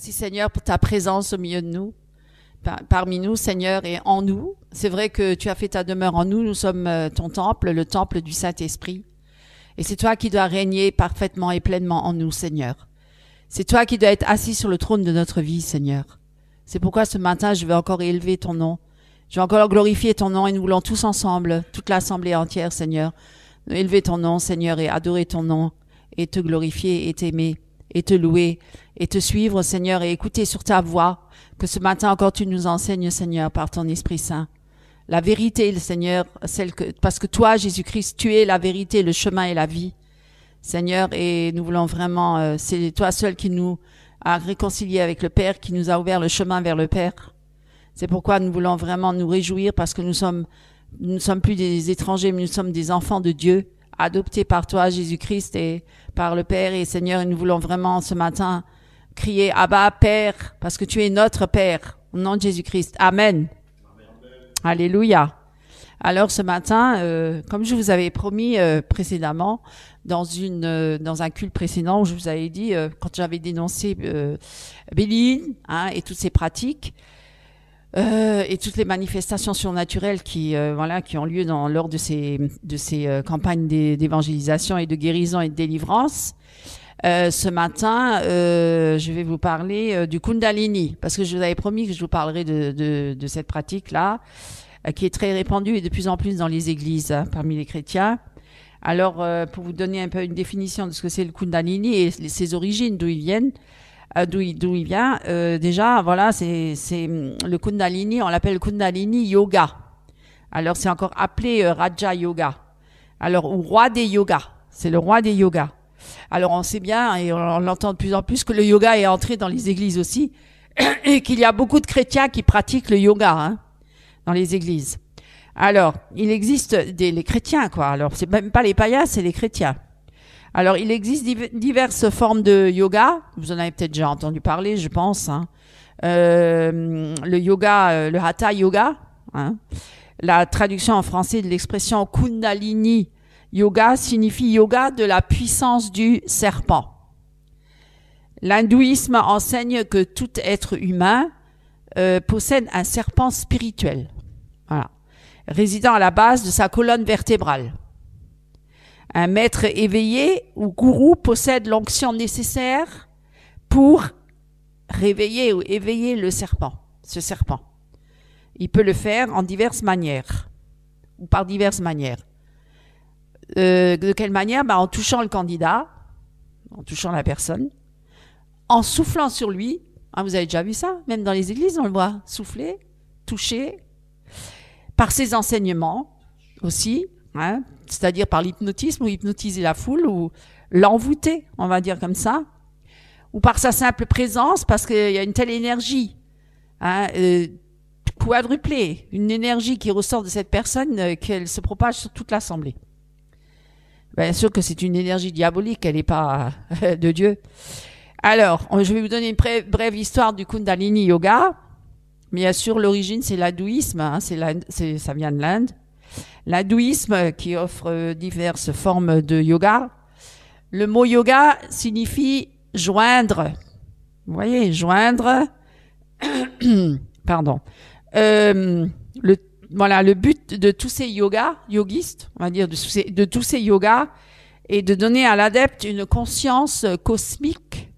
Merci Seigneur pour ta présence au milieu de nous, parmi nous Seigneur et en nous. C'est vrai que tu as fait ta demeure en nous, nous sommes ton temple, le temple du Saint-Esprit. Et c'est toi qui dois régner parfaitement et pleinement en nous Seigneur. C'est toi qui dois être assis sur le trône de notre vie Seigneur. C'est pourquoi ce matin je veux encore élever ton nom. Je vais encore glorifier ton nom et nous voulons tous ensemble, toute l'assemblée entière Seigneur, élever ton nom Seigneur et adorer ton nom et te glorifier et t'aimer et te louer et te suivre, Seigneur, et écouter sur ta voix, que ce matin encore tu nous enseignes, Seigneur, par ton Esprit Saint. La vérité, le Seigneur, parce que toi, Jésus-Christ, tu es la vérité, le chemin et la vie, Seigneur, et nous voulons vraiment, c'est toi seul qui nous a réconciliés avec le Père, qui nous a ouvert le chemin vers le Père. C'est pourquoi nous voulons vraiment nous réjouir, parce que nous ne sommes plus des étrangers, mais nous sommes des enfants de Dieu, adoptés par toi, Jésus-Christ, et par le Père. Et Seigneur, nous voulons vraiment ce matin crier Abba, Père, parce que tu es notre Père, au nom de Jésus-Christ. Amen. Amen. Alléluia. Alors ce matin, comme je vous avais promis précédemment, dans un culte précédent, où je vous avais dit, quand j'avais dénoncé Béline et toutes ses pratiques, et toutes les manifestations surnaturelles qui ont lieu lors de ces campagnes d'évangélisation et de guérison et de délivrance. Ce matin, je vais vous parler du Kundalini, parce que je vous avais promis que je vous parlerai de cette pratique-là, qui est très répandue et de plus en plus dans les églises, parmi les chrétiens. Alors, pour vous donner un peu une définition de ce que c'est le Kundalini et ses origines, d'où il vient, déjà, voilà, c'est le Kundalini, on l'appelle Kundalini Yoga. Alors, c'est encore appelé Raja Yoga. Alors, ou roi des yogas. C'est le roi des yogas. Alors, on sait bien, et on l'entend de plus en plus, que le yoga est entré dans les églises aussi, et qu'il y a beaucoup de chrétiens qui pratiquent le yoga, dans les églises. Alors, il existe les chrétiens, quoi. Alors, c'est même pas les païens, c'est les chrétiens. Alors, il existe diverses formes de yoga. Vous en avez peut-être déjà entendu parler, je pense. Le yoga, le Hatha Yoga. La traduction en français de l'expression Kundalini Yoga signifie yoga de la puissance du serpent. L'hindouisme enseigne que tout être humain possède un serpent spirituel, résidant à la base de sa colonne vertébrale. Un maître éveillé ou gourou possède l'onction nécessaire pour réveiller ou éveiller ce serpent. Il peut le faire en diverses manières, ou par diverses manières. De quelle manière? En touchant le candidat, en touchant la personne, en soufflant sur lui. Vous avez déjà vu ça? Même dans les églises, on le voit souffler, toucher. Par ses enseignements aussi, c'est-à-dire par l'hypnotisme, ou hypnotiser la foule, ou l'envoûter, on va dire comme ça, ou par sa simple présence, parce qu'il y a une telle énergie quadruplée, une énergie qui ressort de cette personne qu'elle se propage sur toute l'assemblée. Bien sûr que c'est une énergie diabolique, elle n'est pas de Dieu. Alors, je vais vous donner une brève histoire du Kundalini Yoga. Bien sûr, l'origine, c'est l'hindouisme, ça vient de l'Inde. L'hindouisme qui offre diverses formes de yoga. Le mot yoga signifie joindre. Vous voyez, joindre. Pardon. Le but de tous ces yogistes, on va dire de tous ces yogas, est de donner à l'adepte une conscience cosmique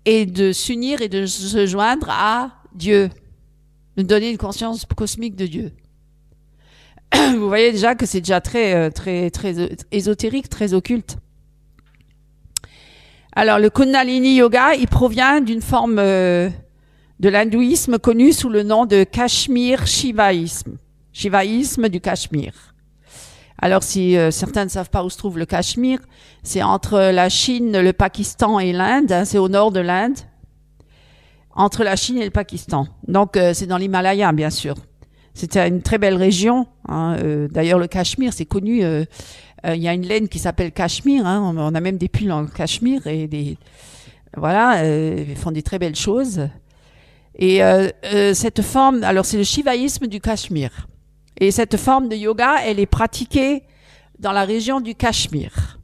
et de s'unir et de se joindre à Dieu, de donner une conscience cosmique de Dieu. Vous voyez déjà que c'est déjà très ésotérique, très occulte. Alors, le Kundalini Yoga, il provient d'une forme de l'hindouisme connue sous le nom de Kashmir Shivaïsme. Shivaïsme du Cachemire. Alors, si certains ne savent pas où se trouve le Cachemire, c'est entre la Chine, le Pakistan et l'Inde. C'est au nord de l'Inde. Entre la Chine et le Pakistan. Donc, c'est dans l'Himalaya, bien sûr. C'était une très belle région. D'ailleurs, le Cachemire, c'est connu. Il y a une laine qui s'appelle Cachemire. On a même des pulls en Cachemire et ils font des très belles choses. Et cette forme, alors c'est le shivaïsme du Cachemire. Et cette forme de yoga, elle est pratiquée dans la région du Cachemire.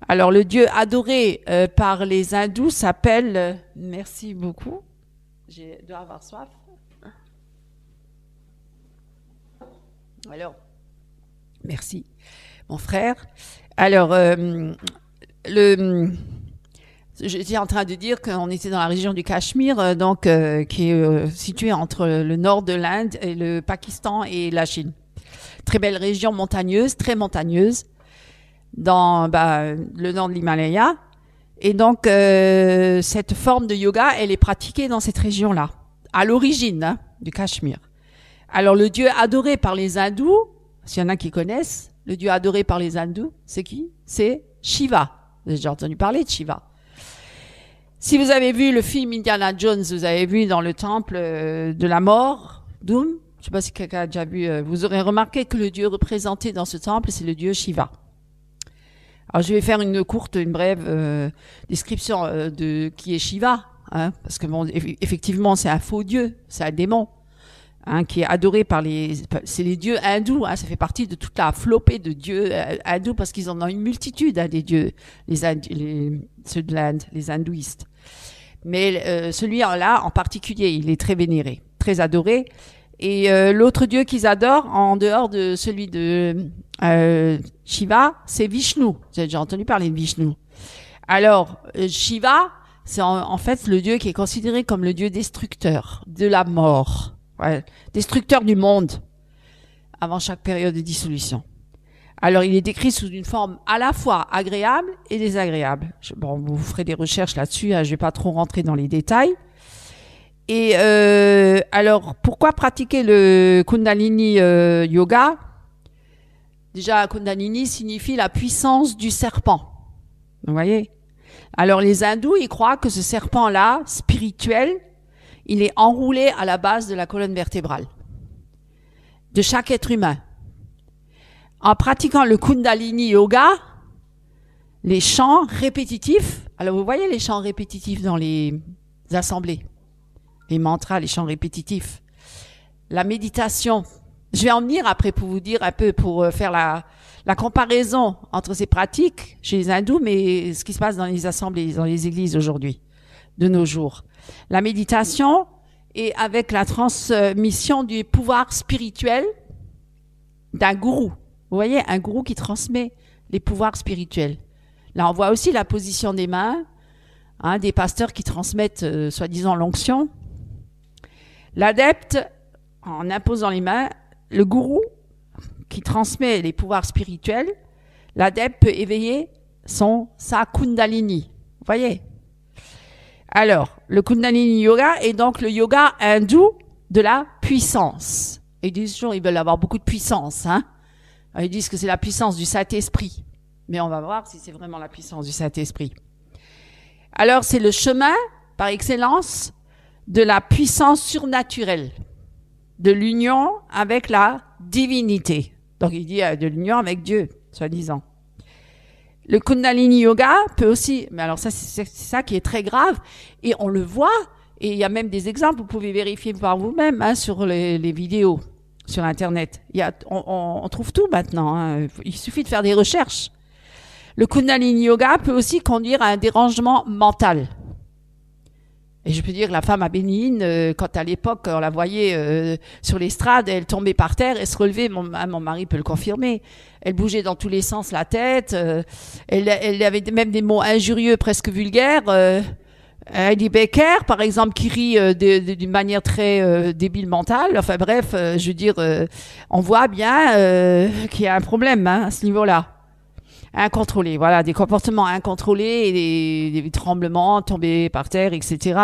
Alors, le dieu adoré par les hindous s'appelle... merci beaucoup. Je dois avoir soif. Alors, merci, mon frère. Alors, j'étais en train de dire qu'on était dans la région du Cachemire, donc qui est située entre le nord de l'Inde et le Pakistan et la Chine. Très belle région montagneuse, très montagneuse, dans le nord de l'Himalaya. Et donc, cette forme de yoga, elle est pratiquée dans cette région-là, à l'origine du Cachemire. Alors, le dieu adoré par les hindous, s'il y en a qui connaissent, le dieu adoré par les hindous, c'est qui? C'est Shiva. Vous avez déjà entendu parler de Shiva. Si vous avez vu le film Indiana Jones, vous avez vu dans le temple de la mort, Doom, je ne sais pas si quelqu'un a déjà vu, vous aurez remarqué que le dieu représenté dans ce temple, c'est le dieu Shiva. Alors, je vais faire une brève description de qui est Shiva, hein, parce que bon, effectivement, c'est un faux dieu, c'est un démon, hein, qui est adoré par c'est les dieux hindous, hein, ça fait partie de toute la flopée de dieux hindous, parce qu'ils en ont une multitude, hein, des dieux, ceux de l'Inde, les hindouistes. Mais celui-là, en particulier, il est très vénéré, très adoré. Et l'autre dieu qu'ils adorent, en dehors de celui de Shiva, c'est Vishnu. Vous avez déjà entendu parler de Vishnu. Alors, Shiva, c'est en fait le dieu qui est considéré comme le dieu destructeur de la mort, ouais, destructeur du monde, avant chaque période de dissolution. Alors, il est décrit sous une forme à la fois agréable et désagréable. Bon, vous ferez des recherches là-dessus, hein, je vais pas trop rentrer dans les détails. Et alors, pourquoi pratiquer le Kundalini Yoga? Déjà, Kundalini signifie la puissance du serpent. Vous voyez? Alors, les hindous, ils croient que ce serpent-là, spirituel, il est enroulé à la base de la colonne vertébrale de chaque être humain. En pratiquant le Kundalini Yoga, les chants répétitifs, alors vous voyez les chants répétitifs dans les assemblées, les mantras, les chants répétitifs, la méditation. Je vais en venir après pour vous dire un peu, pour faire la comparaison entre ces pratiques chez les hindous, mais ce qui se passe dans les assemblées, dans les églises aujourd'hui, de nos jours. La méditation et avec la transmission du pouvoir spirituel d'un gourou. Vous voyez, un gourou qui transmet les pouvoirs spirituels. Là, on voit aussi la position des mains, hein, des pasteurs qui transmettent soi-disant l'onction. L'adepte, en imposant les mains, le gourou qui transmet les pouvoirs spirituels, l'adepte peut éveiller sa Kundalini. Vous voyez? Alors, le Kundalini Yoga est donc le yoga hindou de la puissance. Et ils disent toujours, ils veulent avoir beaucoup de puissance, hein. Ils disent que c'est la puissance du Saint-Esprit. Mais on va voir si c'est vraiment la puissance du Saint-Esprit. Alors, c'est le chemin, par excellence, de la puissance surnaturelle, de l'union avec la divinité. Donc, il dit de l'union avec Dieu, soi-disant. Le Kundalini Yoga peut aussi, mais alors ça, c'est ça qui est très grave, et on le voit, et il y a même des exemples, vous pouvez vérifier par vous-même, hein, sur les vidéos, sur Internet. On trouve tout maintenant, hein. Il suffit de faire des recherches. Le Kundalini Yoga peut aussi conduire à un dérangement mental. Et je peux dire que la femme à Bénigne, quand à l'époque on la voyait sur l'estrade, elle tombait par terre, elle se relevait, mon mari peut le confirmer, elle bougeait dans tous les sens la tête, elle avait même des mots injurieux, presque vulgaires. Heidi Becker, par exemple, qui rit d'une manière très débile mentale. Enfin bref, je veux dire, on voit bien qu'il y a un problème, hein, à ce niveau-là. Incontrôlés, voilà, des comportements incontrôlés, et des tremblements, tomber par terre, etc.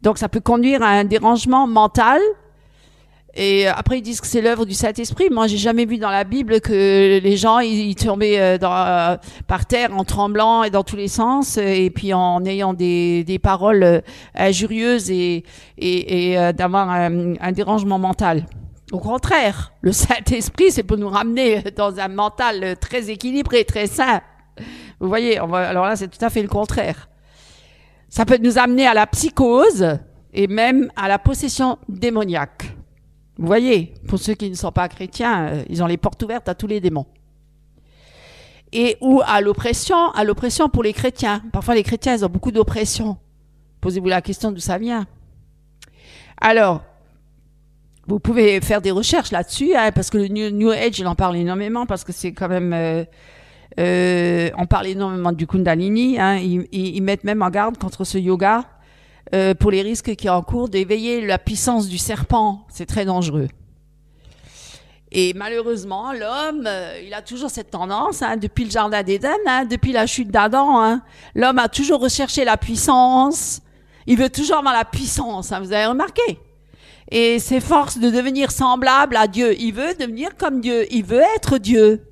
Donc ça peut conduire à un dérangement mental. Et après ils disent que c'est l'œuvre du Saint-Esprit. Moi j'ai jamais vu dans la Bible que les gens ils tombaient par terre en tremblant et dans tous les sens, et puis en ayant des paroles injurieuses et d'avoir un dérangement mental. Au contraire, le Saint-Esprit, c'est pour nous ramener dans un mental très équilibré, très sain. Vous voyez, alors là, c'est tout à fait le contraire. Ça peut nous amener à la psychose et même à la possession démoniaque. Vous voyez, pour ceux qui ne sont pas chrétiens, ils ont les portes ouvertes à tous les démons. et ou à l'oppression pour les chrétiens. Parfois, les chrétiens, ils ont beaucoup d'oppression. Posez-vous la question d'où ça vient. Alors, vous pouvez faire des recherches là-dessus, hein, parce que le New Age, il en parle énormément, parce que c'est quand même... on parle énormément du Kundalini. Hein, ils mettent même en garde contre ce yoga pour les risques qui encourent d'éveiller la puissance du serpent. C'est très dangereux. Et malheureusement, l'homme, il a toujours cette tendance, hein, depuis le jardin d'Éden, hein, depuis la chute d'Adam, hein, l'homme a toujours recherché la puissance. Il veut toujours avoir la puissance, hein, vous avez remarqué. Et s'efforce de devenir semblable à Dieu. Il veut devenir comme Dieu. Il veut être Dieu.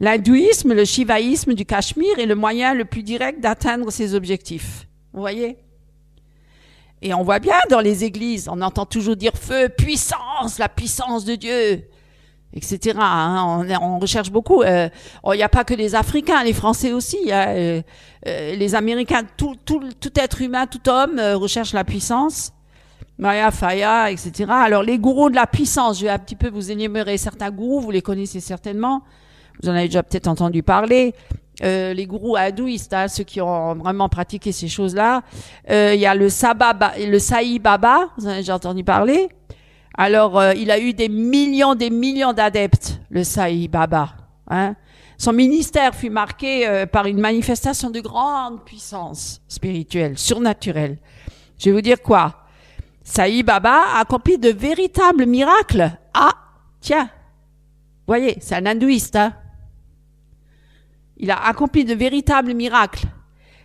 L'hindouisme, le shivaïsme du Cachemire est le moyen le plus direct d'atteindre ses objectifs. Vous voyez? Et on voit bien dans les églises, on entend toujours dire feu, puissance, la puissance de Dieu, etc. Hein, on recherche beaucoup. Il n'y a pas que les Africains, les Français aussi. Les Américains, tout être humain, tout homme recherche la puissance. Maya, Faya, etc. Alors les gourous de la puissance, je vais un petit peu vous énumérer certains gourous, vous les connaissez certainement. Vous en avez déjà peut-être entendu parler. Les gourous hindouistes, hein, ceux qui ont vraiment pratiqué ces choses-là. Il y a le Sai Baba, vous en avez déjà entendu parler. Alors, il a eu des millions d'adeptes, le Sai Baba. Hein. Son ministère fut marqué par une manifestation de grande puissance spirituelle, surnaturelle. Je vais vous dire quoi. Sai Baba a accompli de véritables miracles. Ah, tiens, vous voyez, c'est un hindouiste, hein. Il a accompli de véritables miracles.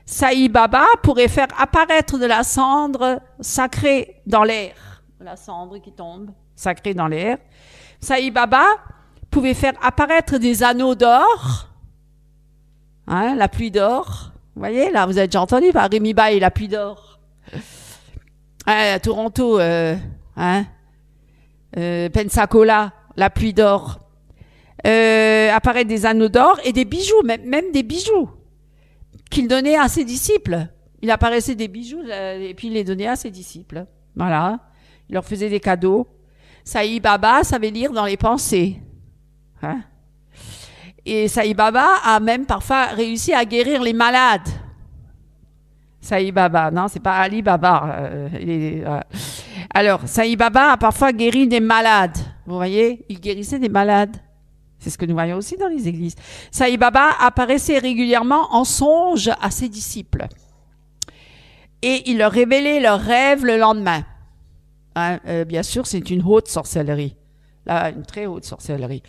Sai Baba pourrait faire apparaître de la cendre sacrée dans l'air. La cendre qui tombe, sacrée dans l'air. Sai Baba pouvait faire apparaître des anneaux d'or. Hein, la pluie d'or. Vous voyez, là, vous avez déjà entendu par Rémi Bail, la pluie d'or. À Toronto, Pensacola, la pluie d'or. Apparaître des anneaux d'or et des bijoux, même des bijoux qu'il donnait à ses disciples. Il apparaissait des bijoux et puis il les donnait à ses disciples. Voilà. Il leur faisait des cadeaux. Sai Baba savait lire dans les pensées. Hein? Et Sai Baba a même parfois réussi à guérir les malades. Sai Baba, non, c'est pas Ali Baba. Alors, Sai Baba a parfois guéri des malades. Vous voyez, il guérissait des malades. C'est ce que nous voyons aussi dans les églises. Sai Baba apparaissait régulièrement en songe à ses disciples. Et il leur révélait leurs rêves le lendemain. Hein, bien sûr, c'est une haute sorcellerie. Là, une très haute sorcellerie.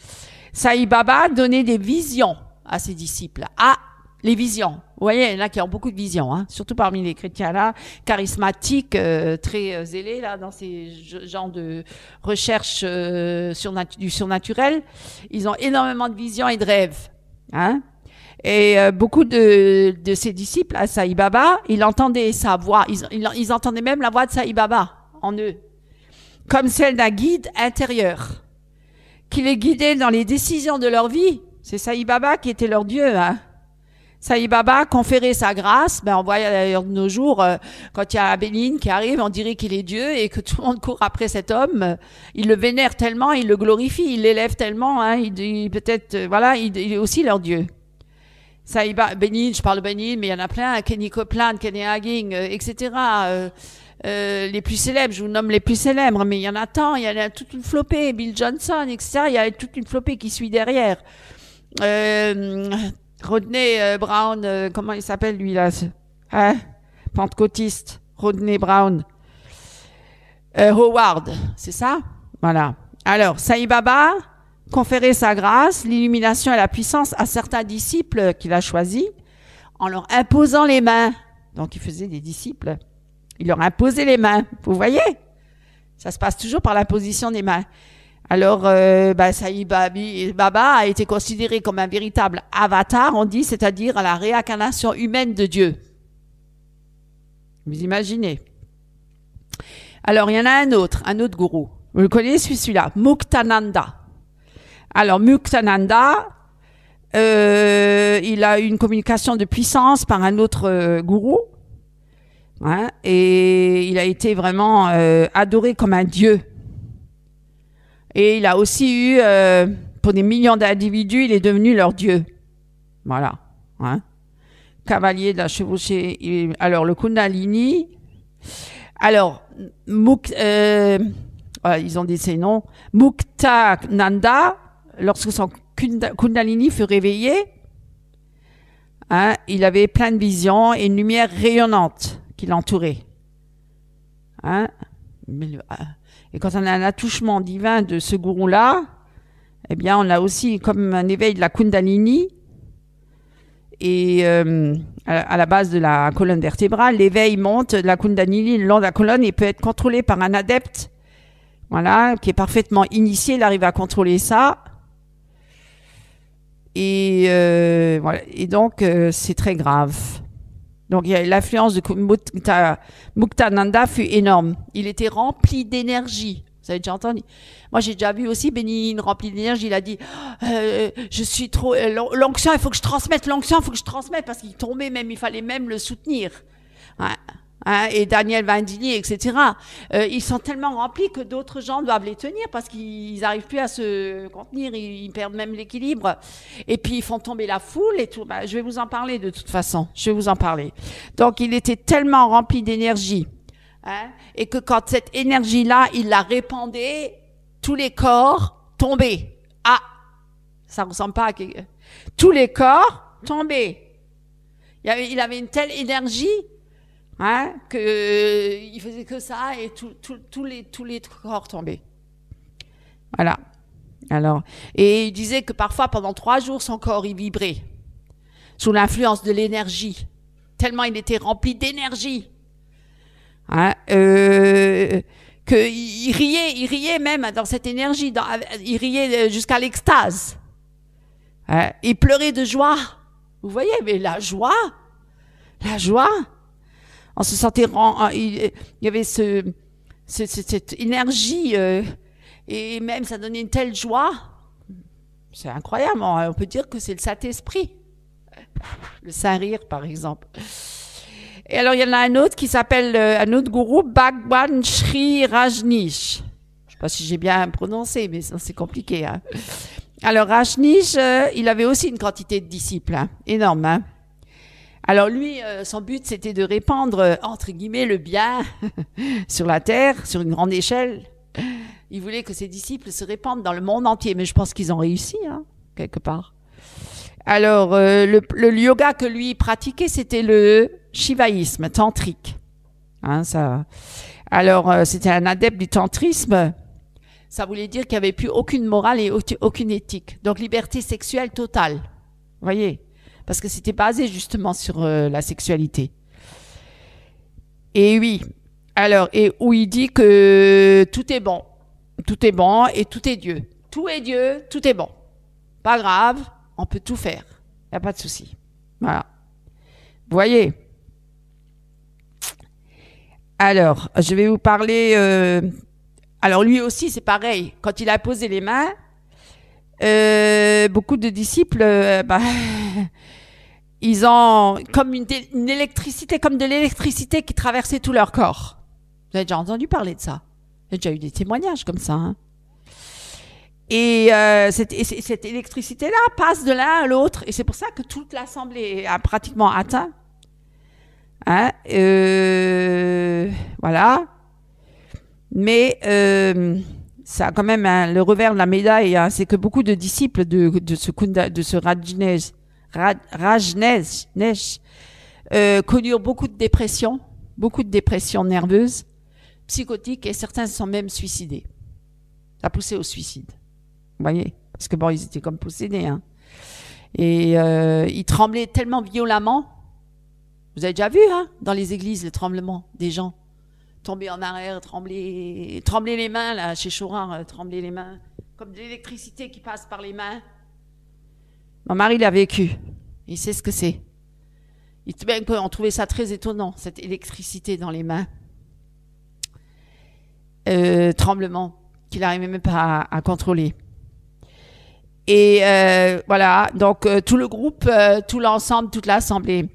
Sai Baba donnait des visions à ses disciples. Ah, les visions. Vous voyez, il y en a qui ont beaucoup de visions, hein, surtout parmi les chrétiens là, charismatiques, très zélés là dans ces genres de recherche du surnaturel. Ils ont énormément de visions et de rêves. Hein. Et beaucoup de ses disciples à Sai Baba, ils entendaient sa voix, ils entendaient même la voix de Sai Baba en eux, comme celle d'un guide intérieur, qui les guidait dans les décisions de leur vie. C'est Sai Baba qui était leur Dieu, hein. Sai Baba conférait sa grâce. Ben, on voit d'ailleurs de nos jours, quand il y a Béline qui arrive, on dirait qu'il est Dieu et que tout le monde court après cet homme. Il le vénère tellement, il le glorifie, il l'élève tellement, hein, il peut-être, voilà, il est aussi leur Dieu. Sai Baba, Béline, je parle de Béline, mais il y en a plein, Kenny Copeland, Kenny Hagin, etc. Les plus célèbres, je vous nomme les plus célèbres, mais il y en a tant, il y en a toute une flopée, Bill Johnson, etc. Il y a toute une flopée qui suit derrière. Rodney Brown, comment il s'appelle lui là, hein, pentecôtiste, Rodney Brown, Howard, c'est ça? Voilà. Alors, Sai Baba conférait sa grâce, l'illumination et la puissance à certains disciples qu'il a choisis en leur imposant les mains. Donc, il faisait des disciples. Il leur imposait les mains. Vous voyez? Ça se passe toujours par l'imposition des mains. Alors, Sai Baba a été considéré comme un véritable avatar, on dit, c'est-à-dire à la réincarnation humaine de Dieu. Vous imaginez. Alors, il y en a un autre gourou. Vous le connaissez celui-là, Muktananda. Alors, Muktananda, il a eu une communication de puissance par un autre gourou, hein, et il a été vraiment adoré comme un dieu. Et il a aussi eu pour des millions d'individus, il est devenu leur dieu. Voilà. Hein. Cavalier de la chevauchée. Alors, le Kundalini. Alors, ils ont dit ces noms. Muktananda, lorsque son Kundalini fut réveillé, hein, il avait plein de visions et une lumière rayonnante qui l'entourait. Hein? Et quand on a un attouchement divin de ce gourou-là, eh bien, on a aussi comme un éveil de la Kundalini. Et à la base de la colonne vertébrale, l'éveil monte de la Kundalini le long de la colonne et peut être contrôlé par un adepte, voilà, qui est parfaitement initié, il arrive à contrôler ça. Et voilà. Et donc c'est très grave. Donc l'influence de Muktananda fut énorme. Il était rempli d'énergie. Vous avez déjà entendu? Moi, j'ai déjà vu aussi Bénigne rempli d'énergie. Il a dit, je suis trop l'onction. Il faut que je transmette l'onction. Il faut que je transmette parce qu'il tombait même. Il fallait même le soutenir. Ouais. Hein, et Daniel Vandini, etc. Ils sont tellement remplis que d'autres gens doivent les tenir parce qu'ils n'arrivent plus à se contenir. Ils perdent même l'équilibre. Et puis ils font tomber la foule et tout. Bah, je vais vous en parler de toute façon. Je vais vous en parler. Donc, il était tellement rempli d'énergie. Hein, et que quand cette énergie-là, il la répandait, tous les corps tombaient. Ah, ça ressemble pas à tous les corps tombaient. Il avait une telle énergie, hein, que il faisait que ça et tous les corps tombaient. Voilà. Alors, et il disait que parfois pendant 3 jours son corps il vibrait sous l'influence de l'énergie, tellement il était rempli d'énergie. Hein, qu'il riait même dans cette énergie, il riait jusqu'à l'extase. Hein, il pleurait de joie. Vous voyez, mais la joie, on se sentait, il y avait cette énergie, et même ça donnait une telle joie. C'est incroyable, on peut dire que c'est le Saint-Esprit. Le Saint-Rire, par exemple. Et alors, il y en a un autre qui s'appelle, un autre gourou, Bhagwan Sri Rajneesh. Je ne sais pas si j'ai bien prononcé, mais c'est compliqué. Hein. Alors, Rajneesh, il avait aussi une quantité de disciples, hein, énorme. Hein. Alors, lui, son but, c'était de répandre, entre guillemets, le bien sur la terre, sur une grande échelle. Il voulait que ses disciples se répandent dans le monde entier, mais je pense qu'ils ont réussi, hein, quelque part. Alors, le yoga que lui pratiquait, c'était le shivaïsme tantrique. Hein, ça. Alors, c'était un adepte du tantrisme. Ça voulait dire qu'il n'y avait plus aucune morale et aucune éthique. Donc, liberté sexuelle totale. Vous voyez? Parce que c'était basé justement sur la sexualité. Et oui. Alors, et où il dit que tout est bon. Tout est bon et tout est Dieu. Tout est Dieu, tout est bon. Pas grave. On peut tout faire. Il n'y a pas de souci. Voilà. Vous voyez? Alors, je vais vous parler... alors, lui aussi, c'est pareil. Quand il a posé les mains, beaucoup de disciples, ils ont comme une électricité, comme de l'électricité qui traversait tout leur corps. Vous avez déjà entendu parler de ça? J'ai déjà eu des témoignages comme ça, hein. Et cette électricité-là passe de l'un à l'autre. Et c'est pour ça que toute l'assemblée a pratiquement atteint. Hein, voilà. Mais ça a quand même le revers de la médaille. Hein, c'est que beaucoup de disciples de ce Rajneesh connurent beaucoup de dépression nerveuses, psychotiques, et certains se sont même suicidés. Ça a poussé au suicide. Vous voyez? Parce que bon, ils étaient comme possédés. Hein. Et ils tremblaient tellement violemment. Vous avez déjà vu, hein, dans les églises, le tremblement des gens. Tomber en arrière, trembler les mains, là, chez Chorard, trembler les mains. Comme de l'électricité qui passe par les mains. Mon mari l'a vécu. Il sait ce que c'est. On trouvait ça très étonnant, cette électricité dans les mains. Tremblement qu'il n'arrivait même pas à contrôler. Et voilà, donc tout le groupe, tout l'ensemble, toute l'assemblée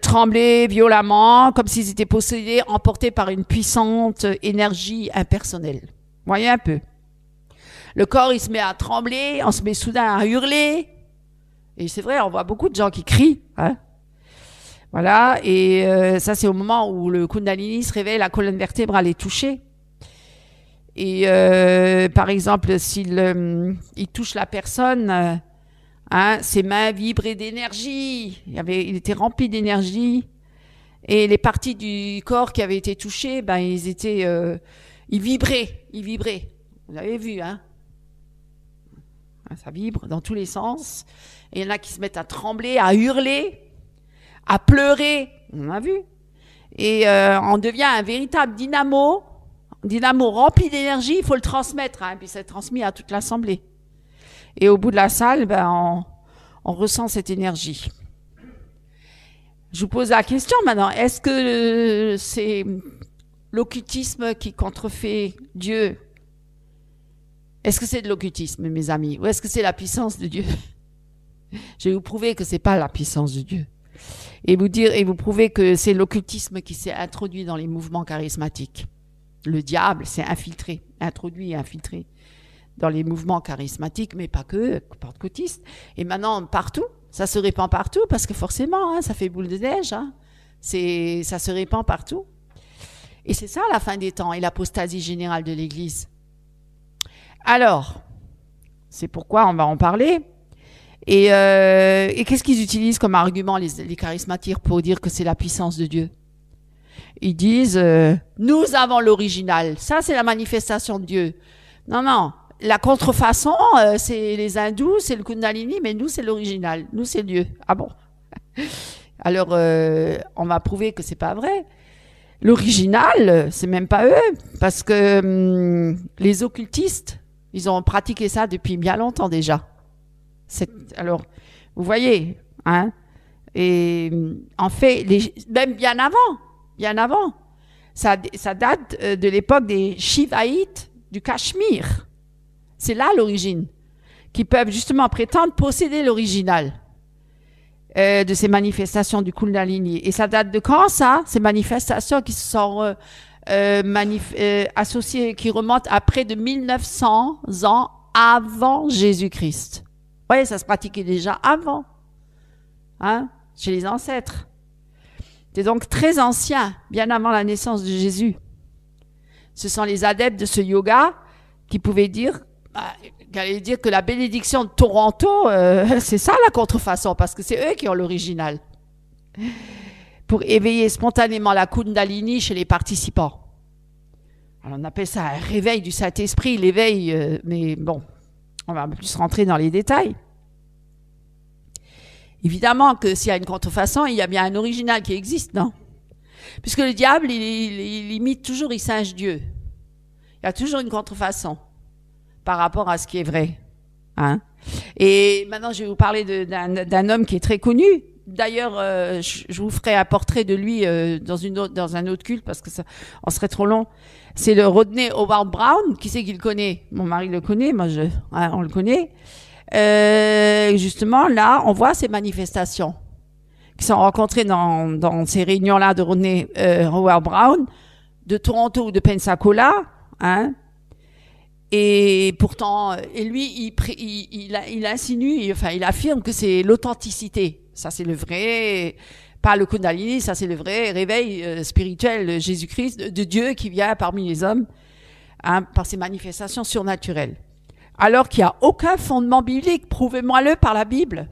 tremblait violemment, comme s'ils étaient possédés, emportés par une puissante énergie impersonnelle. Vous voyez un peu. Le corps, il se met à trembler, on se met soudain à hurler. Et c'est vrai, on voit beaucoup de gens qui crient. Hein. Voilà, et ça c'est au moment où le Kundalini se réveille, la colonne vertébrale est touchée. Et par exemple, s'il il touche la personne, hein, ses mains vibraient d'énergie, il était rempli d'énergie. Et les parties du corps qui avaient été touchées, ben ils vibraient. Vous avez vu, hein? Ça vibre dans tous les sens. Et il y en a qui se mettent à trembler, à hurler, à pleurer. On a vu. Et on devient un véritable dynamo rempli d'énergie. Il faut le transmettre, hein, puis c'est transmis à toute l'assemblée. Et au bout de la salle, ben on ressent cette énergie. Je vous pose la question maintenant. Est-ce que c'est l'occultisme qui contrefait Dieu? Est-ce que c'est de l'occultisme, mes amis? Ou est-ce que c'est la puissance de Dieu? Je vais vous prouver que c'est pas la puissance de Dieu. Et vous prouver que c'est l'occultisme qui s'est introduit dans les mouvements charismatiques. Le diable s'est introduit et infiltré dans les mouvements charismatiques, mais pas que, pentecôtistes. Et maintenant, partout, ça se répand partout, parce que forcément, hein, ça fait boule de neige. Hein. Ça se répand partout. Et c'est ça la fin des temps et l'apostasie générale de l'Église. Alors, c'est pourquoi on va en parler. Et qu'est-ce qu'ils utilisent comme argument, les charismatiques, pour dire que c'est la puissance de Dieu? Ils disent, nous avons l'original. Ça, c'est la manifestation de Dieu. Non. La contrefaçon, c'est les hindous, c'est le Kundalini, mais nous, c'est l'original. Nous, c'est Dieu. Ah bon? Alors, on va prouver que c'est pas vrai. L'original, c'est même pas eux, parce que les occultistes, ils ont pratiqué ça depuis bien longtemps déjà. Alors, vous voyez, hein? Et en fait, même bien avant, ça date de l'époque des Shivaïtes du Cachemire. C'est là l'origine, qui peuvent justement prétendre posséder l'original de ces manifestations du Kundalini. Et ça date de quand, ça? Ces manifestations qui se sont associées, qui remontent à près de 1900 ans avant Jésus-Christ. Vous voyez, ça se pratiquait déjà avant, hein, chez les ancêtres. C'est donc très ancien, bien avant la naissance de Jésus. Ce sont les adeptes de ce yoga qui pouvaient dire, qui allaient dire que la bénédiction de Toronto, c'est ça la contrefaçon, parce que c'est eux qui ont l'original. Pour éveiller spontanément la Kundalini chez les participants. Alors on appelle ça un réveil du Saint-Esprit, l'éveil, mais bon, on va plus rentrer dans les détails. Évidemment que s'il y a une contrefaçon, il y a bien un original qui existe, non? Puisque le diable, il imite toujours, il singe Dieu. Il y a toujours une contrefaçon par rapport à ce qui est vrai. Hein? Et maintenant, je vais vous parler d'un homme qui est très connu. D'ailleurs, je vous ferai un portrait de lui dans un autre culte, parce que ça en serait trop long. C'est le Rodney Howard-Browne. Qui c'est qui le connaît? Mon mari le connaît, on le connaît. Justement, là, on voit ces manifestations qui sont rencontrées dans ces réunions-là de Rodney Howard-Browne, de Toronto ou de Pensacola, hein. Et pourtant, lui, il insinue, il affirme que c'est l'authenticité. Ça, c'est le vrai, pas le Kundalini, ça, c'est le vrai réveil spirituel de Jésus-Christ, de Dieu qui vient parmi les hommes, hein, par ces manifestations surnaturelles. Alors qu'il n'y a aucun fondement biblique. Prouvez-moi-le par la Bible.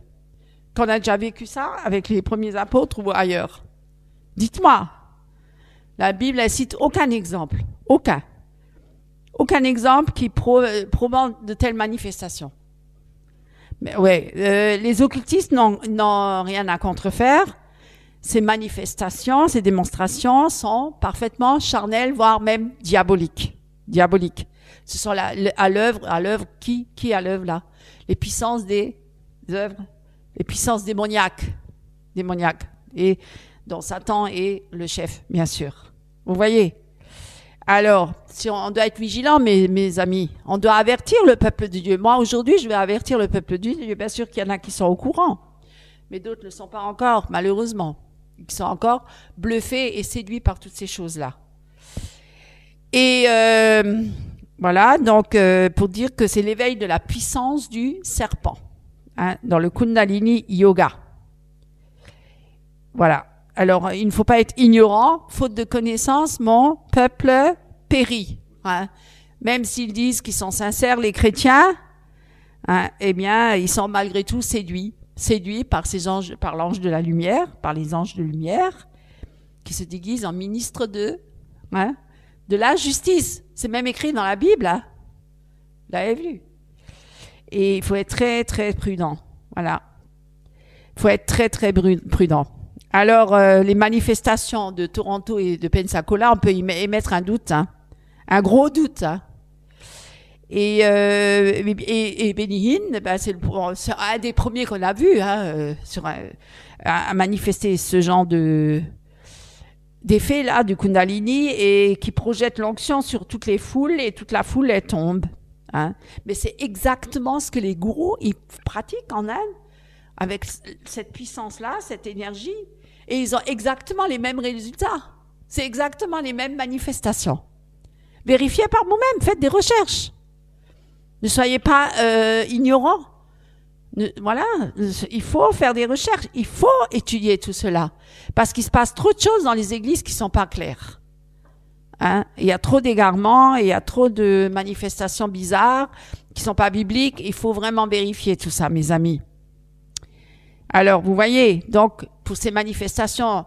Qu'on a déjà vécu ça avec les premiers apôtres ou ailleurs. Dites-moi. La Bible, elle cite aucun exemple. Aucun. Aucun exemple qui prouve de telles manifestations. Mais ouais, les occultistes n'ont rien à contrefaire. Ces manifestations, ces démonstrations sont parfaitement charnelles, voire même diaboliques. Ce sont à l'œuvre, qui est à l'œuvre là? Les puissances des œuvres, les puissances démoniaques, et dont Satan est le chef, bien sûr. Vous voyez? Alors, si on doit être vigilant, mes amis, on doit avertir le peuple de Dieu. Moi, aujourd'hui, je vais avertir le peuple de Dieu. Bien sûr qu'il y en a qui sont au courant, mais d'autres ne le sont pas encore, malheureusement. Ils sont encore bluffés et séduits par toutes ces choses-là. Et Voilà, donc pour dire que c'est l'éveil de la puissance du serpent, hein, dans le Kundalini Yoga. Voilà. Alors, il ne faut pas être ignorant, faute de connaissance, mon peuple périt. Hein. Même s'ils disent qu'ils sont sincères, les chrétiens, hein, eh bien, ils sont malgré tout séduits par ces anges, par l'ange de la lumière, par les anges de lumière, qui se déguisent en ministres de la justice. C'est même écrit dans la Bible, hein. Vous l'avez vu. Et il faut être très, très prudent. Voilà. Il faut être très, très prudent. Alors, les manifestations de Toronto et de Pensacola, on peut y émettre un doute, hein. Un gros doute, hein. Et Benny Hinn, ben c'est un des premiers qu'on a vu, hein, à manifester ce genre d'effet là du Kundalini et qui projette l'onction sur toutes les foules et toute la foule elle tombe. Hein. Mais c'est exactement ce que les gourous ils pratiquent en Inde avec cette puissance là, cette énergie, et ils ont exactement les mêmes résultats. C'est exactement les mêmes manifestations. Vérifiez par vous-même, faites des recherches. Ne soyez pas ignorants. Voilà, il faut faire des recherches, il faut étudier tout cela. Parce qu'il se passe trop de choses dans les églises qui ne sont pas claires. Hein? Il y a trop d'égarements, il y a trop de manifestations bizarres qui ne sont pas bibliques. Il faut vraiment vérifier tout ça, mes amis. Alors, vous voyez, donc, pour ces manifestations,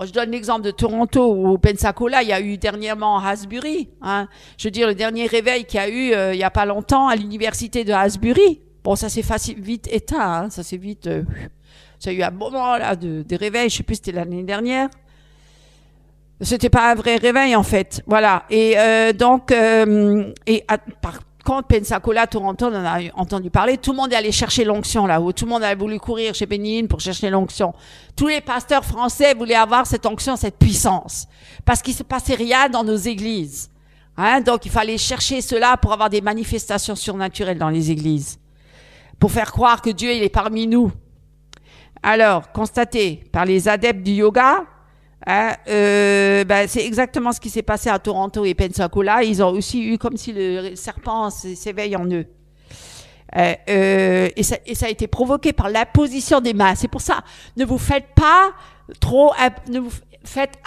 je donne l'exemple de Toronto ou Pensacola, il y a eu dernièrement à Asbury. Hein. Je veux dire, le dernier réveil qu'il y a eu il n'y a pas longtemps à l'université de Asbury. Bon, ça s'est vite éteint, hein. Ça s'est vite... ça a eu un moment là de réveil, je sais plus, c'était l'année dernière. C'était pas un vrai réveil en fait, voilà. Et par contre, Pensacola, Toronto, on en a entendu parler. Tout le monde est allé chercher l'onction là-haut. Tout le monde a voulu courir chez Benny Hinn pour chercher l'onction. Tous les pasteurs français voulaient avoir cette onction, cette puissance, parce qu'il se passait rien dans nos églises. Hein, donc il fallait chercher cela pour avoir des manifestations surnaturelles dans les églises, pour faire croire que Dieu il est parmi nous. Alors, constaté par les adeptes du yoga, hein, c'est exactement ce qui s'est passé à Toronto et Pensacola. Ils ont aussi eu comme si le serpent s'éveille en eux. Et ça a été provoqué par l'imposition des mains. C'est pour ça, ne vous faites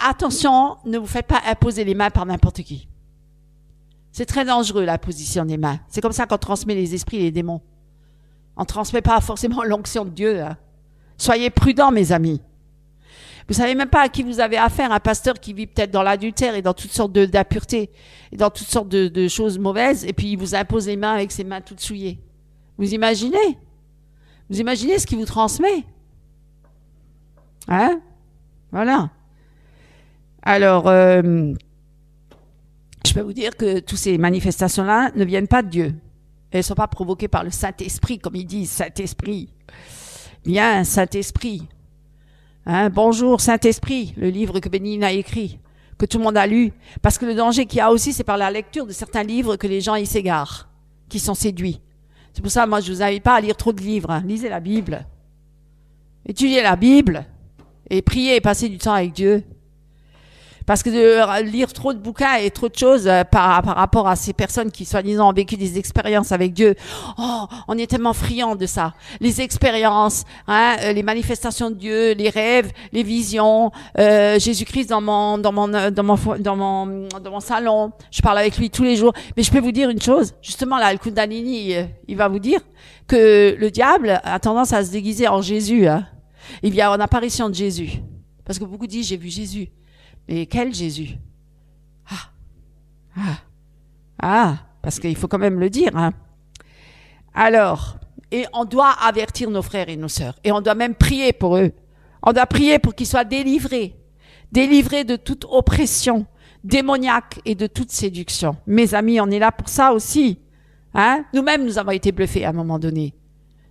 attention, ne vous faites pas imposer les mains par n'importe qui. C'est très dangereux, l'imposition des mains. C'est comme ça qu'on transmet les esprits et les démons. On ne transmet pas forcément l'onction de Dieu. Hein. Soyez prudents, mes amis. Vous savez même pas à qui vous avez affaire, un pasteur qui vit peut-être dans l'adultère et dans toutes sortes d'impuretés, et dans toutes sortes de choses mauvaises, et puis il vous impose les mains avec ses mains toutes souillées. Vous imaginez? Vous imaginez ce qu'il vous transmet? Hein? Voilà. Alors, je peux vous dire que toutes ces manifestations-là ne viennent pas de Dieu. Elles ne sont pas provoquées par le Saint-Esprit, comme ils disent, Saint-Esprit. Viens, Saint-Esprit. Hein, bonjour, Saint-Esprit, le livre que Benny Hinn a écrit, que tout le monde a lu. Parce que le danger qu'il y a aussi, c'est par la lecture de certains livres que les gens y s'égarent, qui sont séduits. C'est pour ça, moi, je vous invite pas à lire trop de livres. Hein. Lisez la Bible. Étudiez la Bible. Et priez et passez du temps avec Dieu. Parce que de lire trop de bouquins et trop de choses par rapport à ces personnes qui, soi-disant, ont vécu des expériences avec Dieu. Oh, on est tellement friands de ça. Les expériences, hein, les manifestations de Dieu, les rêves, les visions, Jésus-Christ dans mon salon. Je parle avec lui tous les jours. Mais je peux vous dire une chose. Justement, là, le Kundalini, il va vous dire que le diable a tendance à se déguiser en Jésus, hein. Il y a une apparition de Jésus. Parce que beaucoup disent, j'ai vu Jésus. Mais quel Jésus? Parce qu'il faut quand même le dire. Hein. Alors, et on doit avertir nos frères et nos sœurs. Et on doit même prier pour eux. On doit prier pour qu'ils soient délivrés de toute oppression démoniaque et de toute séduction. Mes amis, on est là pour ça aussi. Hein? Nous-mêmes, nous avons été bluffés à un moment donné.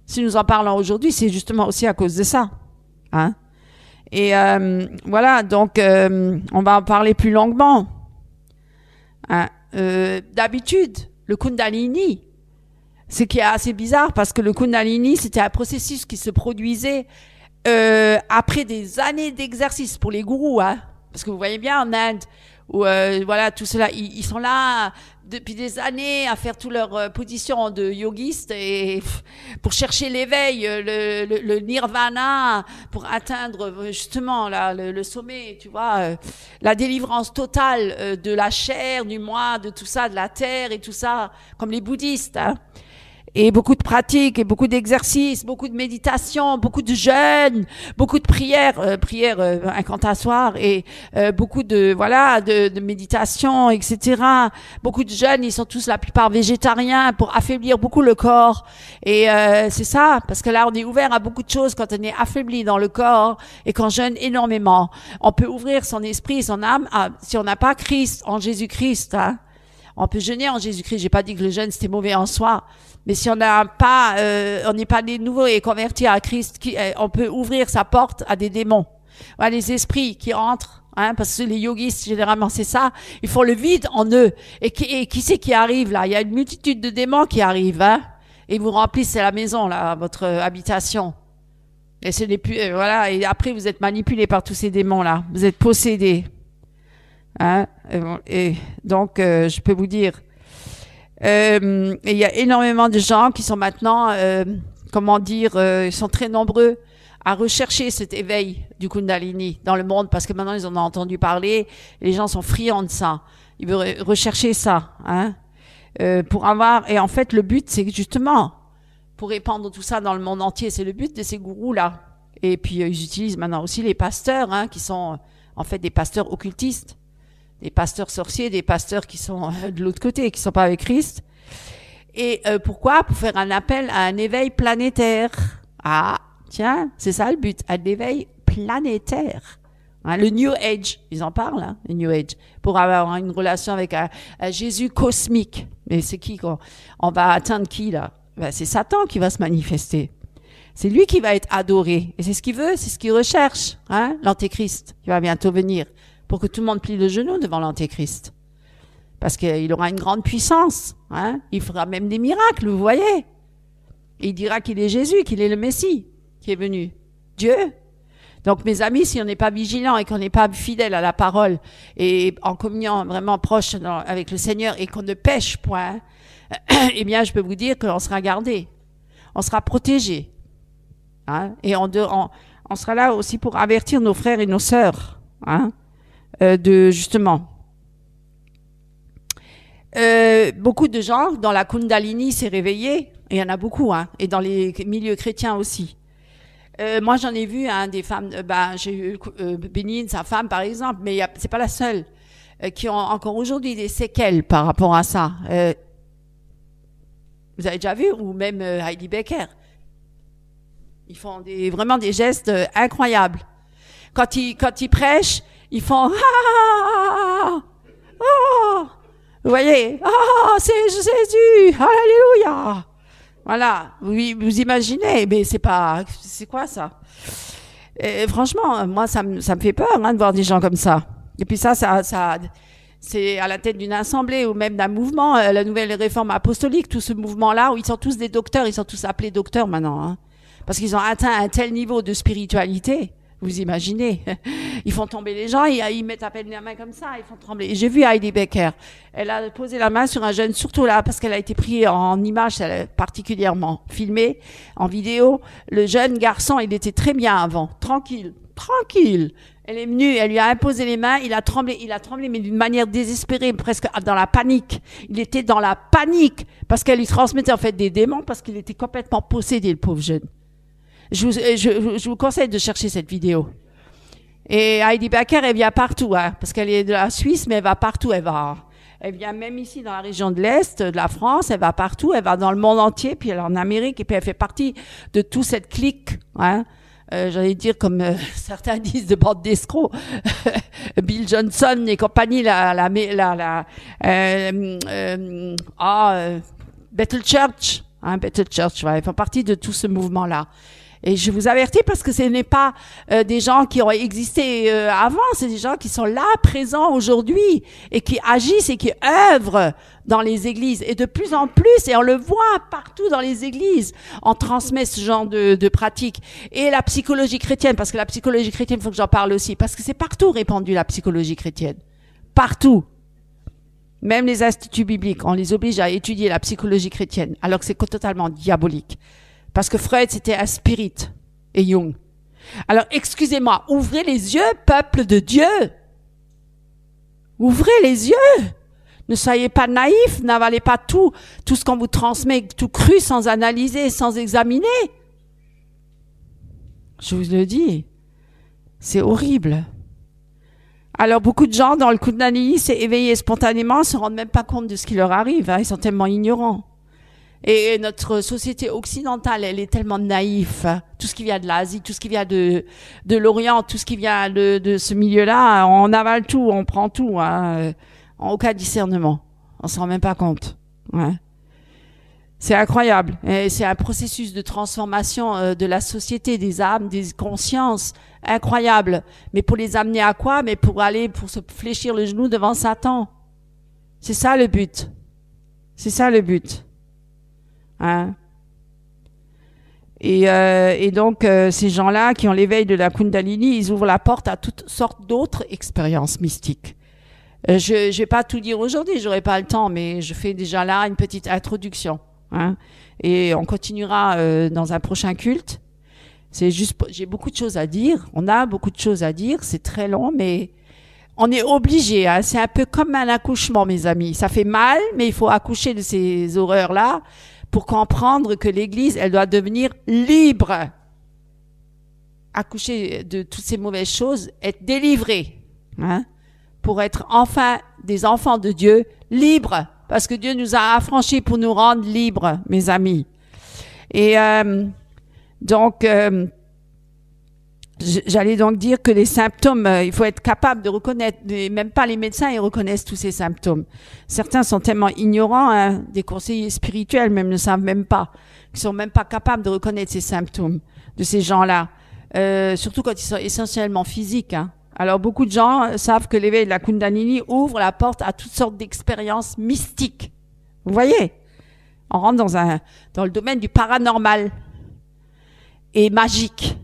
Si nous en parlons aujourd'hui, c'est justement aussi à cause de ça. Hein? Et voilà, donc on va en parler plus longuement. Hein, d'habitude, le Kundalini, ce qui est assez bizarre parce que le Kundalini, c'était un processus qui se produisait après des années d'exercice pour les gourous. Hein, parce que vous voyez bien en Inde, ou voilà, tout cela, ils sont là depuis des années à faire toute leur position de yogistes et pour chercher l'éveil, le nirvana, pour atteindre justement là le sommet, tu vois, la délivrance totale de la chair, du moi, de tout ça, de la terre et tout ça, comme les bouddhistes, hein. Et beaucoup de pratiques, et beaucoup d'exercices, beaucoup de méditation, beaucoup de jeûnes, beaucoup de prières, incantatoires, et beaucoup de voilà de méditation, etc. Beaucoup de jeunes, ils sont tous la plupart végétariens pour affaiblir beaucoup le corps. Et c'est ça, parce que là on est ouvert à beaucoup de choses quand on est affaibli dans le corps et qu'on jeûne énormément. On peut ouvrir son esprit, son âme, si on n'a pas Christ en Jésus-Christ. Hein. On peut jeûner en Jésus-Christ. J'ai pas dit que le jeûne c'était mauvais en soi. Mais si on n'a pas, on n'est pas né de nouveau et converti à Christ, on peut ouvrir sa porte à des démons, à des esprits qui entrent, hein, parce que les yogis généralement c'est ça, ils font le vide en eux. Et qui c'est qui arrive là? Il y a une multitude de démons qui arrivent, hein, et vous remplissez la maison là, votre habitation. Et ce n'est plus, voilà. Et après vous êtes manipulés par tous ces démons là, vous êtes possédés, hein. Et donc je peux vous dire. Et il y a énormément de gens qui sont maintenant, ils sont très nombreux à rechercher cet éveil du Kundalini dans le monde parce que maintenant ils en ont entendu parler et les gens sont friands de ça. Ils veulent rechercher ça, hein, pour avoir. Et en fait, le but, c'est justement pour répandre tout ça dans le monde entier. C'est le but de ces gourous-là. Et puis ils utilisent maintenant aussi les pasteurs, hein, qui sont en fait des pasteurs occultistes. Des pasteurs sorciers, des pasteurs qui sont de l'autre côté, qui sont pas avec Christ. Et pourquoi? Pour faire un appel à un éveil planétaire. Ah, tiens, c'est ça le but, un éveil planétaire. Hein, le New Age, ils en parlent, hein, le New Age, pour avoir une relation avec un Jésus cosmique. Mais c'est qui quoi? On va atteindre qui là? Ben, c'est Satan qui va se manifester. C'est lui qui va être adoré. Et c'est ce qu'il veut, c'est ce qu'il recherche, hein, l'Antéchrist, qui va bientôt venir. Pour que tout le monde plie le genou devant l'Antéchrist. Parce qu'il aura une grande puissance. Hein? Il fera même des miracles, vous voyez. Et il dira qu'il est Jésus, qu'il est le Messie qui est venu. Dieu. Donc mes amis, si on n'est pas vigilant et qu'on n'est pas fidèle à la parole et en communion vraiment proche avec le Seigneur et qu'on ne pêche point, eh bien je peux vous dire qu'on sera gardé. On sera protégé. Hein? Et on sera là aussi pour avertir nos frères et nos sœurs. Hein? Justement beaucoup de gens dans la Kundalini s'est réveillé, et il y en a beaucoup, hein, et dans les milieux chrétiens aussi. Moi j'en ai vu, hein, des femmes, j'ai eu Bénine, sa femme par exemple, mais c'est pas la seule, qui ont encore aujourd'hui des séquelles par rapport à ça. Vous avez déjà vu, ou même Heidi Becker, ils font vraiment des gestes incroyables. Quand ils prêchent, ils font ah, oh, vous voyez, c'est Jésus, alléluia. Voilà, vous imaginez, mais c'est quoi ça? Et franchement, moi ça me fait peur, hein, de voir des gens comme ça. Et puis ça c'est à la tête d'une assemblée ou même d'un mouvement, la nouvelle réforme apostolique, tout ce mouvement-là où ils sont tous des docteurs, ils sont tous appelés docteurs maintenant, hein, parce qu'ils ont atteint un tel niveau de spiritualité. Vous imaginez, ils font tomber les gens, ils mettent à peine la main comme ça, ils font trembler. J'ai vu Heidi Becker, elle a posé la main sur un jeune, surtout là, parce qu'elle a été prise en image, particulièrement filmée, en vidéo. Le jeune garçon, il était très bien avant, tranquille. Elle est venue, elle lui a imposé les mains, il a tremblé, mais d'une manière désespérée, presque dans la panique. Il était dans la panique, parce qu'elle lui transmettait en fait des démons, parce qu'il était complètement possédé, le pauvre jeune. Je vous conseille de chercher cette vidéo. Et Heidi Becker, elle vient partout, hein, parce qu'elle est de la Suisse, mais elle va partout. Elle vient même ici dans la région de l'Est de la France, elle va partout, elle va dans le monde entier, puis elle est en Amérique, et puis elle fait partie de toute cette clique, hein. J'allais dire, comme certains disent, de bande d'escrocs, Bill Johnson et compagnie, Bethel Church, hein, Bethel Church, ouais, ils font partie de tout ce mouvement-là. Et je vous avertis parce que ce n'est pas des gens qui ont existé avant, c'est des gens qui sont là, présents aujourd'hui, et qui agissent et qui œuvrent dans les églises. Et de plus en plus, et on le voit partout dans les églises, on transmet ce genre de pratiques. Et la psychologie chrétienne, parce que la psychologie chrétienne, il faut que j'en parle aussi, parce que c'est partout répandu, la psychologie chrétienne. partout. Même les instituts bibliques, on les oblige à étudier la psychologie chrétienne, alors que c'est totalement diabolique. Parce que Freud, c'était un spirit, et Jung. Alors, excusez-moi, ouvrez les yeux, peuple de Dieu. Ouvrez les yeux. Ne soyez pas naïfs, n'avalez pas tout ce qu'on vous transmet, tout cru, sans analyser, sans examiner. Je vous le dis, c'est horrible. Alors, beaucoup de gens, dans le Kundalini, s'est éveillé spontanément, se rendent même pas compte de ce qui leur arrive, hein, ils sont tellement ignorants. Et notre société occidentale, elle est tellement naïve. Hein. Tout ce qui vient de l'Asie, tout ce qui vient de l'Orient, tout ce qui vient de ce milieu-là, on avale tout, on prend tout, hein, aucun discernement. On s'en rend même pas compte. Ouais. C'est incroyable. Et c'est un processus de transformation de la société, des âmes, des consciences, incroyable. Mais pour les amener à quoi? Mais pour se fléchir le genou devant Satan. C'est ça le but. C'est ça le but. Hein? Et donc, ces gens-là qui ont l'éveil de la Kundalini, ils ouvrent la porte à toutes sortes d'autres expériences mystiques. Je vais pas tout dire aujourd'hui, j'aurai pas le temps, mais je fais déjà là une petite introduction. Hein? Et on continuera dans un prochain culte. C'est juste, j'ai beaucoup de choses à dire. On a beaucoup de choses à dire. C'est très long, mais on est obligé. Hein? C'est un peu comme un accouchement, mes amis. Ça fait mal, mais il faut accoucher de ces horreurs-là pour comprendre que l'Église, elle doit devenir libre. Accoucher de toutes ces mauvaises choses, être délivrée, hein? Pour être enfin des enfants de Dieu libres. Parce que Dieu nous a affranchis pour nous rendre libres, mes amis. Et donc, j'allais donc dire que les symptômes, il faut être capable de reconnaître, même pas les médecins, ils reconnaissent tous ces symptômes. Certains sont tellement ignorants, hein, des conseillers spirituels même ne savent même pas, ils sont même pas capables de reconnaître ces symptômes de ces gens-là, surtout quand ils sont essentiellement physiques. Hein. Alors beaucoup de gens savent que l'éveil de la Kundalini ouvre la porte à toutes sortes d'expériences mystiques. Vous voyez, on rentre dans le domaine du paranormal et magique.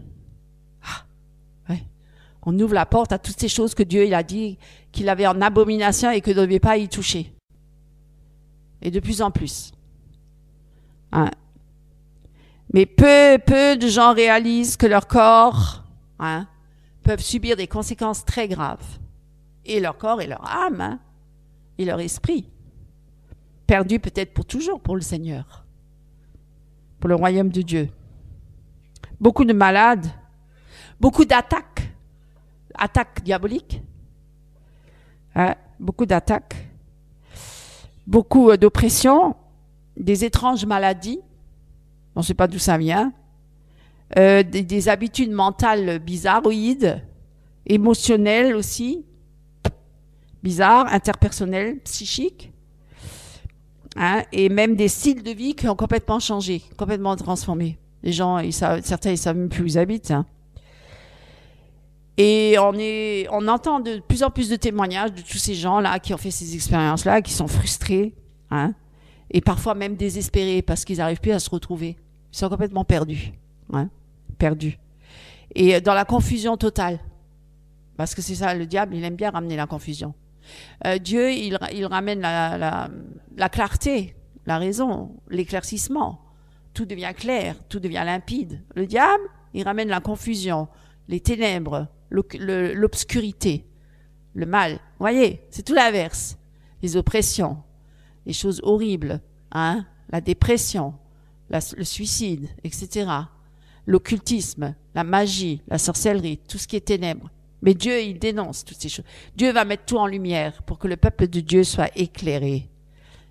On ouvre la porte à toutes ces choses que Dieu il a dit qu'il avait en abomination et que ne devait pas y toucher. Et de plus en plus. Hein. Mais peu de gens réalisent que leur corps peuvent subir des conséquences très graves. Et leur corps et leur âme, hein, et leur esprit. Perdus peut-être pour toujours pour le Seigneur. Pour le royaume de Dieu. Beaucoup de malades. Beaucoup d'attaques. Attaques diaboliques, hein, beaucoup d'attaques, beaucoup d'oppression, des étranges maladies, on ne sait pas d'où ça vient, des habitudes mentales bizarroïdes, émotionnelles aussi, bizarres, interpersonnelles, psychiques, hein, et même des styles de vie qui ont complètement changé, complètement transformé. Les gens, certains, ils savent même plus où ils habitent. Hein. Et on entend de plus en plus de témoignages de tous ces gens-là qui ont fait ces expériences-là, qui sont frustrés, hein, et parfois même désespérés parce qu'ils n'arrivent plus à se retrouver. Ils sont complètement perdus, hein, perdus. Et dans la confusion totale. Parce que c'est ça, le diable, il aime bien ramener la confusion. Dieu, il ramène la clarté, la raison, l'éclaircissement. Tout devient clair, tout devient limpide. Le diable, il ramène la confusion, les ténèbres, l'obscurité, le mal. Vous voyez, c'est tout l'inverse. Les oppressions, les choses horribles, hein, la dépression, le suicide, etc. L'occultisme, la magie, la sorcellerie, tout ce qui est ténèbres. Mais Dieu, il dénonce toutes ces choses. Dieu va mettre tout en lumière pour que le peuple de Dieu soit éclairé.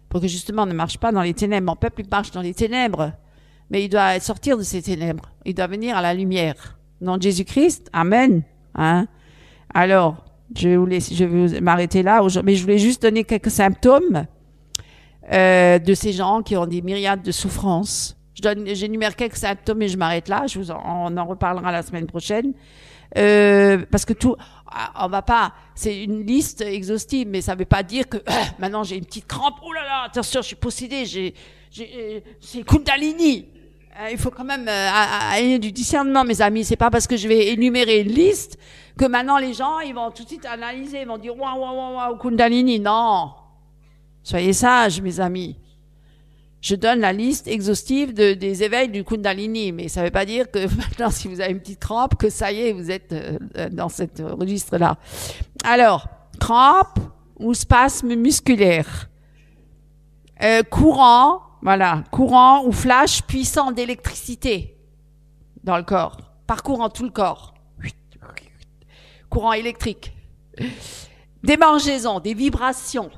Pour que justement on ne marche pas dans les ténèbres. Mon peuple, il marche dans les ténèbres. Mais il doit sortir de ces ténèbres. Il doit venir à la lumière. Au nom de Jésus-Christ, amen. Hein? Alors, je vais m'arrêter là. Mais je voulais juste donner quelques symptômes de ces gens qui ont des myriades de souffrances. J'énumère quelques symptômes et je m'arrête là. On en reparlera la semaine prochaine. Parce que on va pas, c'est une liste exhaustive, mais ça veut pas dire que maintenant j'ai une petite crampe. Oh là là, attention, je suis possédée, c'est Kundalini. Il faut quand même aller du discernement, mes amis. C'est pas parce que je vais énumérer une liste que maintenant les gens, ils vont tout de suite analyser, ils vont dire waouh, waouh, waouh, Kundalini. Non. Soyez sages, mes amis. Je donne la liste exhaustive des éveils du Kundalini, mais ça ne veut pas dire que maintenant, si vous avez une petite crampe, que ça y est, vous êtes dans cette registre-là. Alors, crampe ou spasme musculaire. Courant, voilà, courant ou flash puissant d'électricité dans le corps, parcourant tout le corps. Courant électrique. Démangeaisons, des vibrations,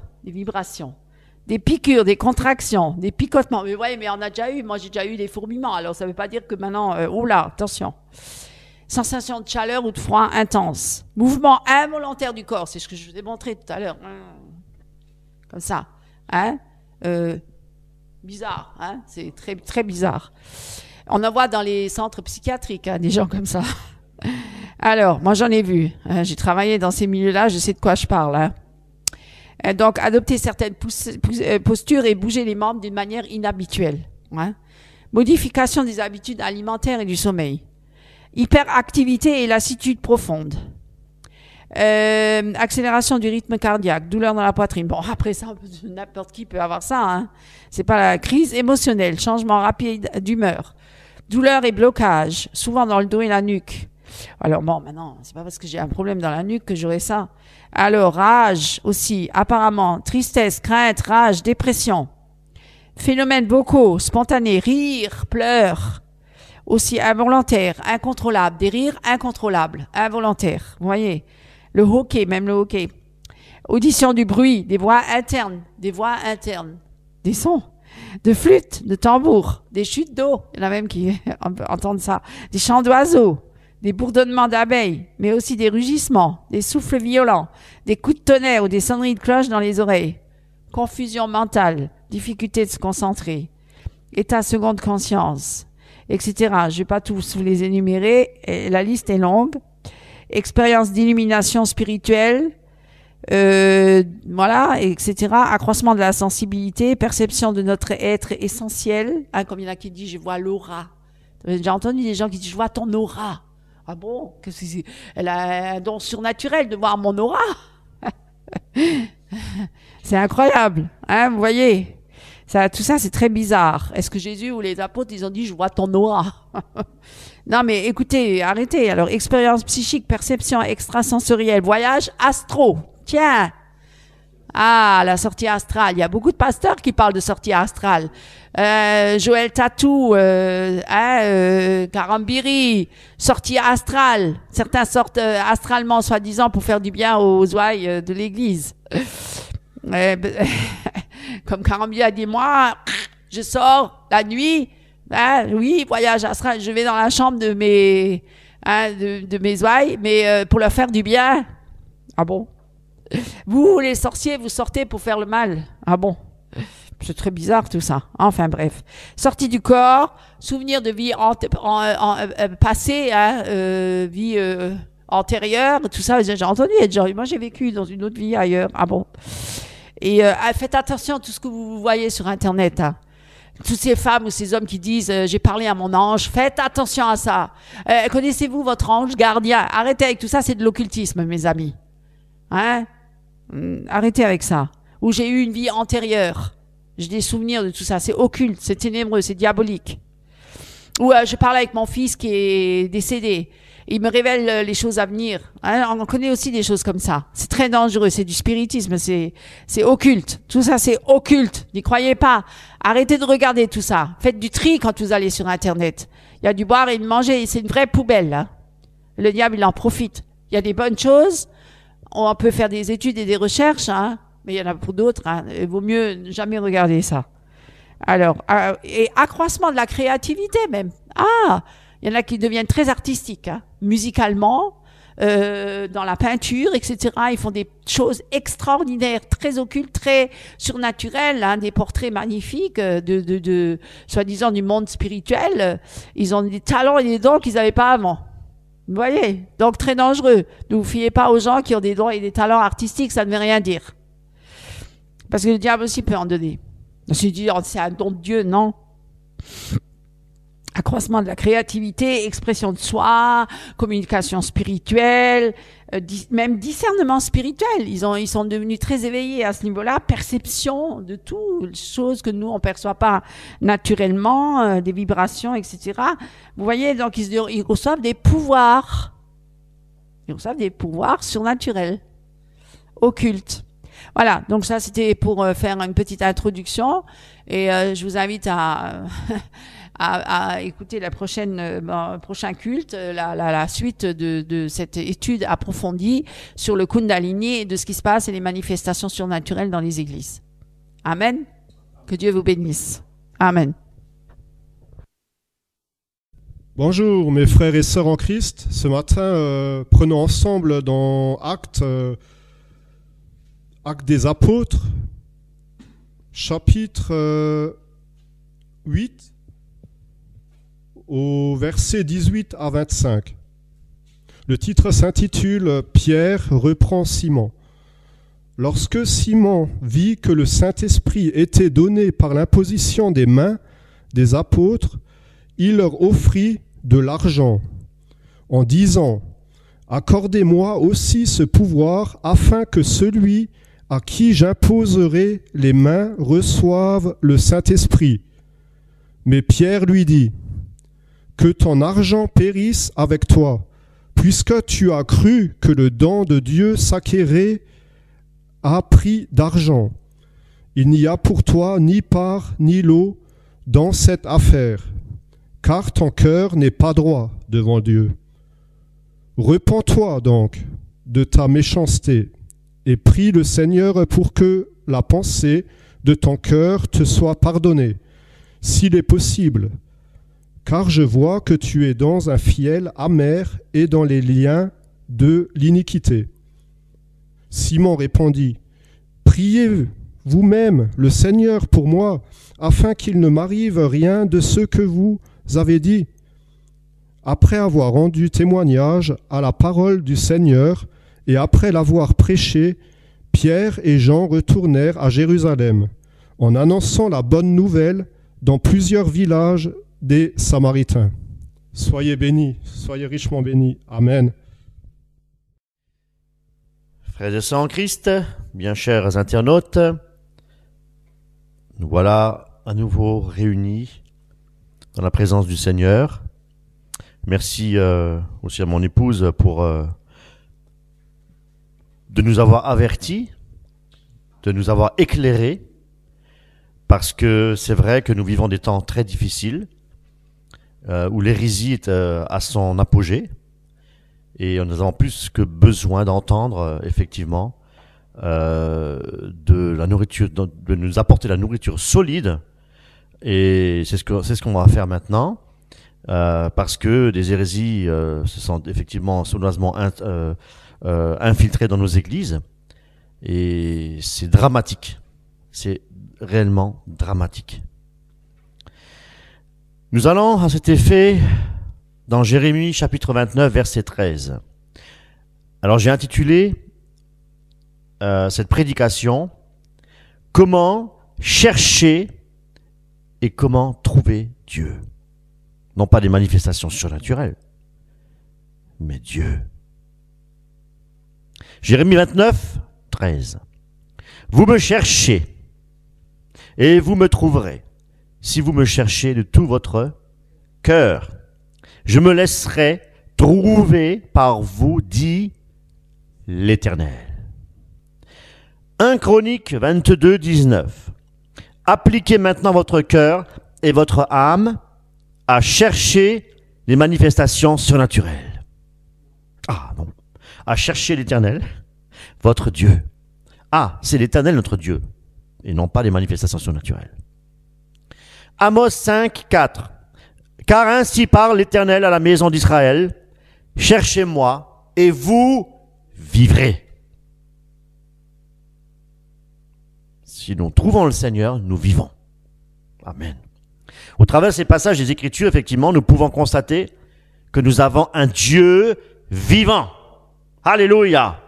des piqûres, des contractions, des picotements. Mais ouais, mais on a déjà eu, moi j'ai déjà eu des fourmillements, alors ça veut pas dire que maintenant, oh là, attention. Sensation de chaleur ou de froid intense. Mouvement involontaire du corps, c'est ce que je vous ai montré tout à l'heure. Comme ça, hein. Bizarre, hein, c'est très, très bizarre. On en voit dans les centres psychiatriques, hein, des gens comme ça. Alors, moi j'en ai vu, hein, j'ai travaillé dans ces milieux-là, je sais de quoi je parle, hein. Donc, adopter certaines postures et bouger les membres d'une manière inhabituelle. Hein. Modification des habitudes alimentaires et du sommeil. Hyperactivité et lassitude profonde. Accélération du rythme cardiaque, douleur dans la poitrine. Bon, après ça, n'importe qui peut avoir ça. Hein. C'est pas la crise émotionnelle, changement rapide d'humeur. Douleur et blocage, souvent dans le dos et la nuque. Alors bon, maintenant, c'est pas parce que j'ai un problème dans la nuque que j'aurai ça. Alors, rage aussi, apparemment, tristesse, crainte, rage, dépression. Phénomènes vocaux, spontanés, rire, pleurs. Aussi involontaires, incontrôlables, des rires incontrôlables, involontaires. Vous voyez, le hoquet, même le hoquet. Audition du bruit, des voix internes, des sons, de flûte, de tambour, des chutes d'eau. Il y en a même qui entendent ça. Des chants d'oiseaux. Des bourdonnements d'abeilles, mais aussi des rugissements, des souffles violents, des coups de tonnerre ou des sonneries de cloche dans les oreilles. Confusion mentale, difficulté de se concentrer, état seconde conscience, etc. Je ne vais pas tous vous les énumérer, et la liste est longue. Expérience d'illumination spirituelle, voilà, etc. Accroissement de la sensibilité, perception de notre être essentiel. Hein, comme il y en a qui disent, je vois l'aura. J'ai entendu des gens qui disent, je vois ton aura. Ah bon? Elle a un don surnaturel de voir mon aura. C'est incroyable, hein, vous voyez. Ça, tout ça, c'est très bizarre. Est-ce que Jésus ou les apôtres, ils ont dit, je vois ton aura? Non, mais écoutez, arrêtez. Alors, expérience psychique, perception extrasensorielle, voyage astro. Tiens. Ah, la sortie astrale. Il y a beaucoup de pasteurs qui parlent de sortie astrale. Joël Tatou, Karambiri, sortie astrale. Certains sortent astralement, soi-disant, pour faire du bien aux ouailles de l'église. Comme Karambiri a dit, moi, je sors la nuit, hein, oui, voyage astral, je vais dans la chambre de mes ouailles, mais pour leur faire du bien. Ah bon? Vous, les sorciers, vous sortez pour faire le mal. Ah bon? C'est très bizarre tout ça. Enfin bref. Sortie du corps, souvenir de vie passée, hein, vie antérieure, tout ça. J'ai entendu être genre, moi j'ai vécu dans une autre vie ailleurs. Ah bon? Et faites attention à tout ce que vous voyez sur Internet. Hein. Toutes ces femmes ou ces hommes qui disent j'ai parlé à mon ange, faites attention à ça. Connaissez-vous votre ange gardien? Arrêtez avec tout ça, c'est de l'occultisme, mes amis. Hein? Arrêtez avec ça. Ou j'ai eu une vie antérieure. J'ai des souvenirs de tout ça. C'est occulte, c'est ténébreux, c'est diabolique. Ou je parle avec mon fils qui est décédé. Il me révèle les choses à venir. Hein? On connaît aussi des choses comme ça. C'est très dangereux, c'est du spiritisme, c'est occulte. Tout ça, c'est occulte. N'y croyez pas. Arrêtez de regarder tout ça. Faites du tri quand vous allez sur Internet. Il y a du boire et de manger. C'est une vraie poubelle. Hein? Le diable, il en profite. Il y a des bonnes choses. On peut faire des études et des recherches, hein, mais il y en a pour d'autres. Hein, il vaut mieux jamais regarder ça. Alors, et accroissement de la créativité même. Ah, il y en a qui deviennent très artistiques, hein, musicalement, dans la peinture, etc. Ils font des choses extraordinaires, très occultes, très surnaturelles, hein, des portraits magnifiques de soi-disant du monde spirituel. Ils ont des talents et des dons qu'ils n'avaient pas avant. Vous voyez? Donc, très dangereux. Ne vous fiez pas aux gens qui ont des dons et des talents artistiques, ça ne veut rien dire. Parce que le diable aussi peut en donner. On se dit, c'est un don de Dieu, non. accroissement de la créativité, expression de soi, communication spirituelle, même discernement spirituel. Ils sont devenus très éveillés à ce niveau-là, perception de tout, choses que nous on perçoit pas naturellement, des vibrations, etc. Vous voyez, donc ils reçoivent des pouvoirs. Ils reçoivent des pouvoirs surnaturels, occultes. Voilà, donc ça c'était pour faire une petite introduction et je vous invite à écouter la prochain culte, la suite de cette étude approfondie sur le Kundalini et de ce qui se passe et les manifestations surnaturelles dans les églises. Amen. Que Dieu vous bénisse. Amen. Bonjour mes frères et sœurs en Christ. Ce matin, prenons ensemble dans Actes des Apôtres, chapitre 8, au verset 18 à 25. Le titre s'intitule « Pierre reprend Simon ». Lorsque Simon vit que le Saint-Esprit était donné par l'imposition des mains des apôtres, il leur offrit de l'argent, en disant « Accordez-moi aussi ce pouvoir afin que celui à qui j'imposerai les mains reçoive le Saint-Esprit. » Mais Pierre lui dit « Que ton argent périsse avec toi, puisque tu as cru que le don de Dieu s'acquérait à prix d'argent. Il n'y a pour toi ni part ni lot dans cette affaire, car ton cœur n'est pas droit devant Dieu. Repens-toi donc de ta méchanceté et prie le Seigneur pour que la pensée de ton cœur te soit pardonnée, s'il est possible, car je vois que tu es dans un fiel amer et dans les liens de l'iniquité. » Simon répondit, « Priez vous-même le Seigneur pour moi, afin qu'il ne m'arrive rien de ce que vous avez dit. » Après avoir rendu témoignage à la parole du Seigneur et après l'avoir prêché, Pierre et Jean retournèrent à Jérusalem, en annonçant la bonne nouvelle dans plusieurs villages des Samaritains. Soyez bénis, soyez richement bénis. Amen. Frères et sœurs en Christ, bien chers internautes, nous voilà à nouveau réunis dans la présence du Seigneur. Merci aussi à mon épouse pour de nous avoir avertis, de nous avoir éclairés, parce que c'est vrai que nous vivons des temps très difficiles, où l'hérésie est à son apogée, et nous avons plus que besoin d'entendre, effectivement, de la nourriture, de nous apporter la nourriture solide, et c'est ce qu'on va faire maintenant, parce que des hérésies se sont effectivement sournoisement infiltrées dans nos églises, et c'est dramatique, c'est réellement dramatique. Nous allons à cet effet dans Jérémie chapitre 29 verset 13. Alors j'ai intitulé cette prédication « Comment chercher et comment trouver Dieu ?» Non pas des manifestations surnaturelles, mais Dieu. Jérémie 29, 13. Vous me cherchez et vous me trouverez, si vous me cherchez de tout votre cœur. Je me laisserai trouver par vous, dit l'Éternel. 1 Chronique 22, 19. Appliquez maintenant votre cœur et votre âme à chercher les manifestations surnaturelles. Ah non, à chercher l'Éternel, votre Dieu. Ah, c'est l'Éternel notre Dieu, et non pas les manifestations surnaturelles. Amos 5, 4. Car ainsi parle l'Éternel à la maison d'Israël, cherchez-moi et vous vivrez. Si nous trouvons le Seigneur, nous vivons. Amen. Au travers de ces passages des Écritures, effectivement, nous pouvons constater que nous avons un Dieu vivant. Alléluia.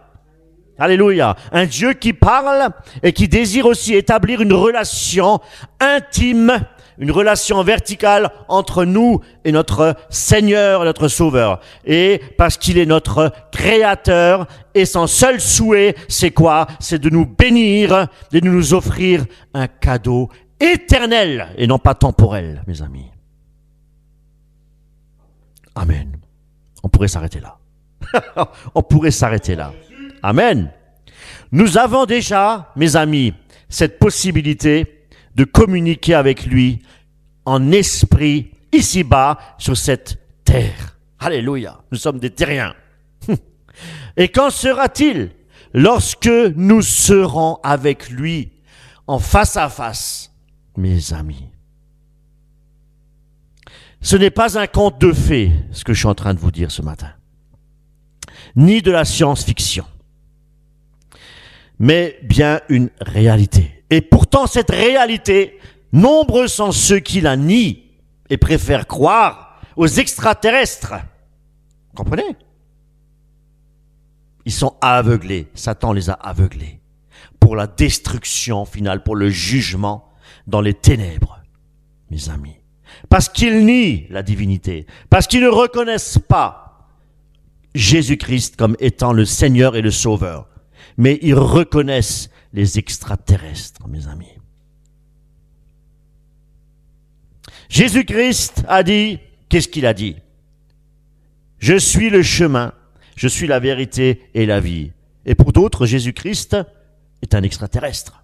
Alléluia. Un Dieu qui parle et qui désire aussi établir une relation intime, une relation verticale entre nous et notre Seigneur, notre Sauveur. Et parce qu'il est notre Créateur, et son seul souhait, c'est quoi? C'est de nous bénir, de nous offrir un cadeau éternel et non pas temporel, mes amis. Amen. On pourrait s'arrêter là. On pourrait s'arrêter là. Amen. Nous avons déjà, mes amis, cette possibilité de communiquer avec lui en esprit, ici-bas, sur cette terre. Alléluia. Nous sommes des terriens. Et qu'en sera-t-il lorsque nous serons avec lui en face à face, mes amis? Ce n'est pas un conte de fées, ce que je suis en train de vous dire ce matin, ni de la science-fiction, mais bien une réalité. Et pourtant, cette réalité, nombreux sont ceux qui la nient et préfèrent croire aux extraterrestres. Vous comprenez? Ils sont aveuglés. Satan les a aveuglés pour la destruction finale, pour le jugement dans les ténèbres, mes amis. Parce qu'ils nient la divinité, parce qu'ils ne reconnaissent pas Jésus-Christ comme étant le Seigneur et le Sauveur, mais ils reconnaissent les extraterrestres, mes amis. Jésus-Christ a dit, qu'est-ce qu'il a dit? Je suis le chemin, je suis la vérité et la vie. Et pour d'autres, Jésus-Christ est un extraterrestre.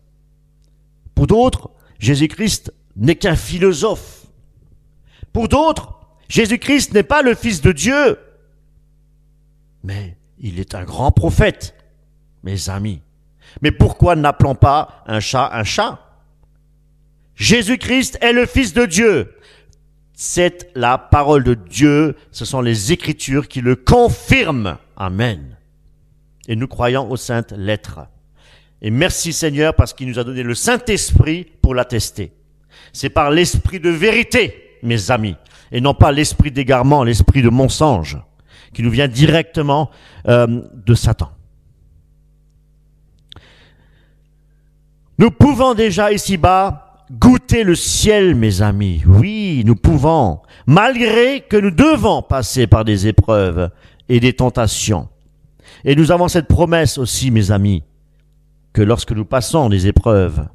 Pour d'autres, Jésus-Christ n'est qu'un philosophe. Pour d'autres, Jésus-Christ n'est pas le Fils de Dieu, mais il est un grand prophète, mes amis. Mais pourquoi n'appelons pas un chat un chat? Jésus-Christ est le Fils de Dieu. C'est la parole de Dieu, ce sont les Écritures qui le confirment. Amen. Et nous croyons aux saintes lettres. Et merci Seigneur parce qu'il nous a donné le Saint-Esprit pour l'attester. C'est par l'esprit de vérité, mes amis, et non pas l'esprit d'égarement, l'esprit de mensonge, qui nous vient directement de Satan. Nous pouvons déjà ici-bas goûter le ciel, mes amis. Oui, nous pouvons, malgré que nous devons passer par des épreuves et des tentations. Et nous avons cette promesse aussi, mes amis, que lorsque nous passons des épreuves,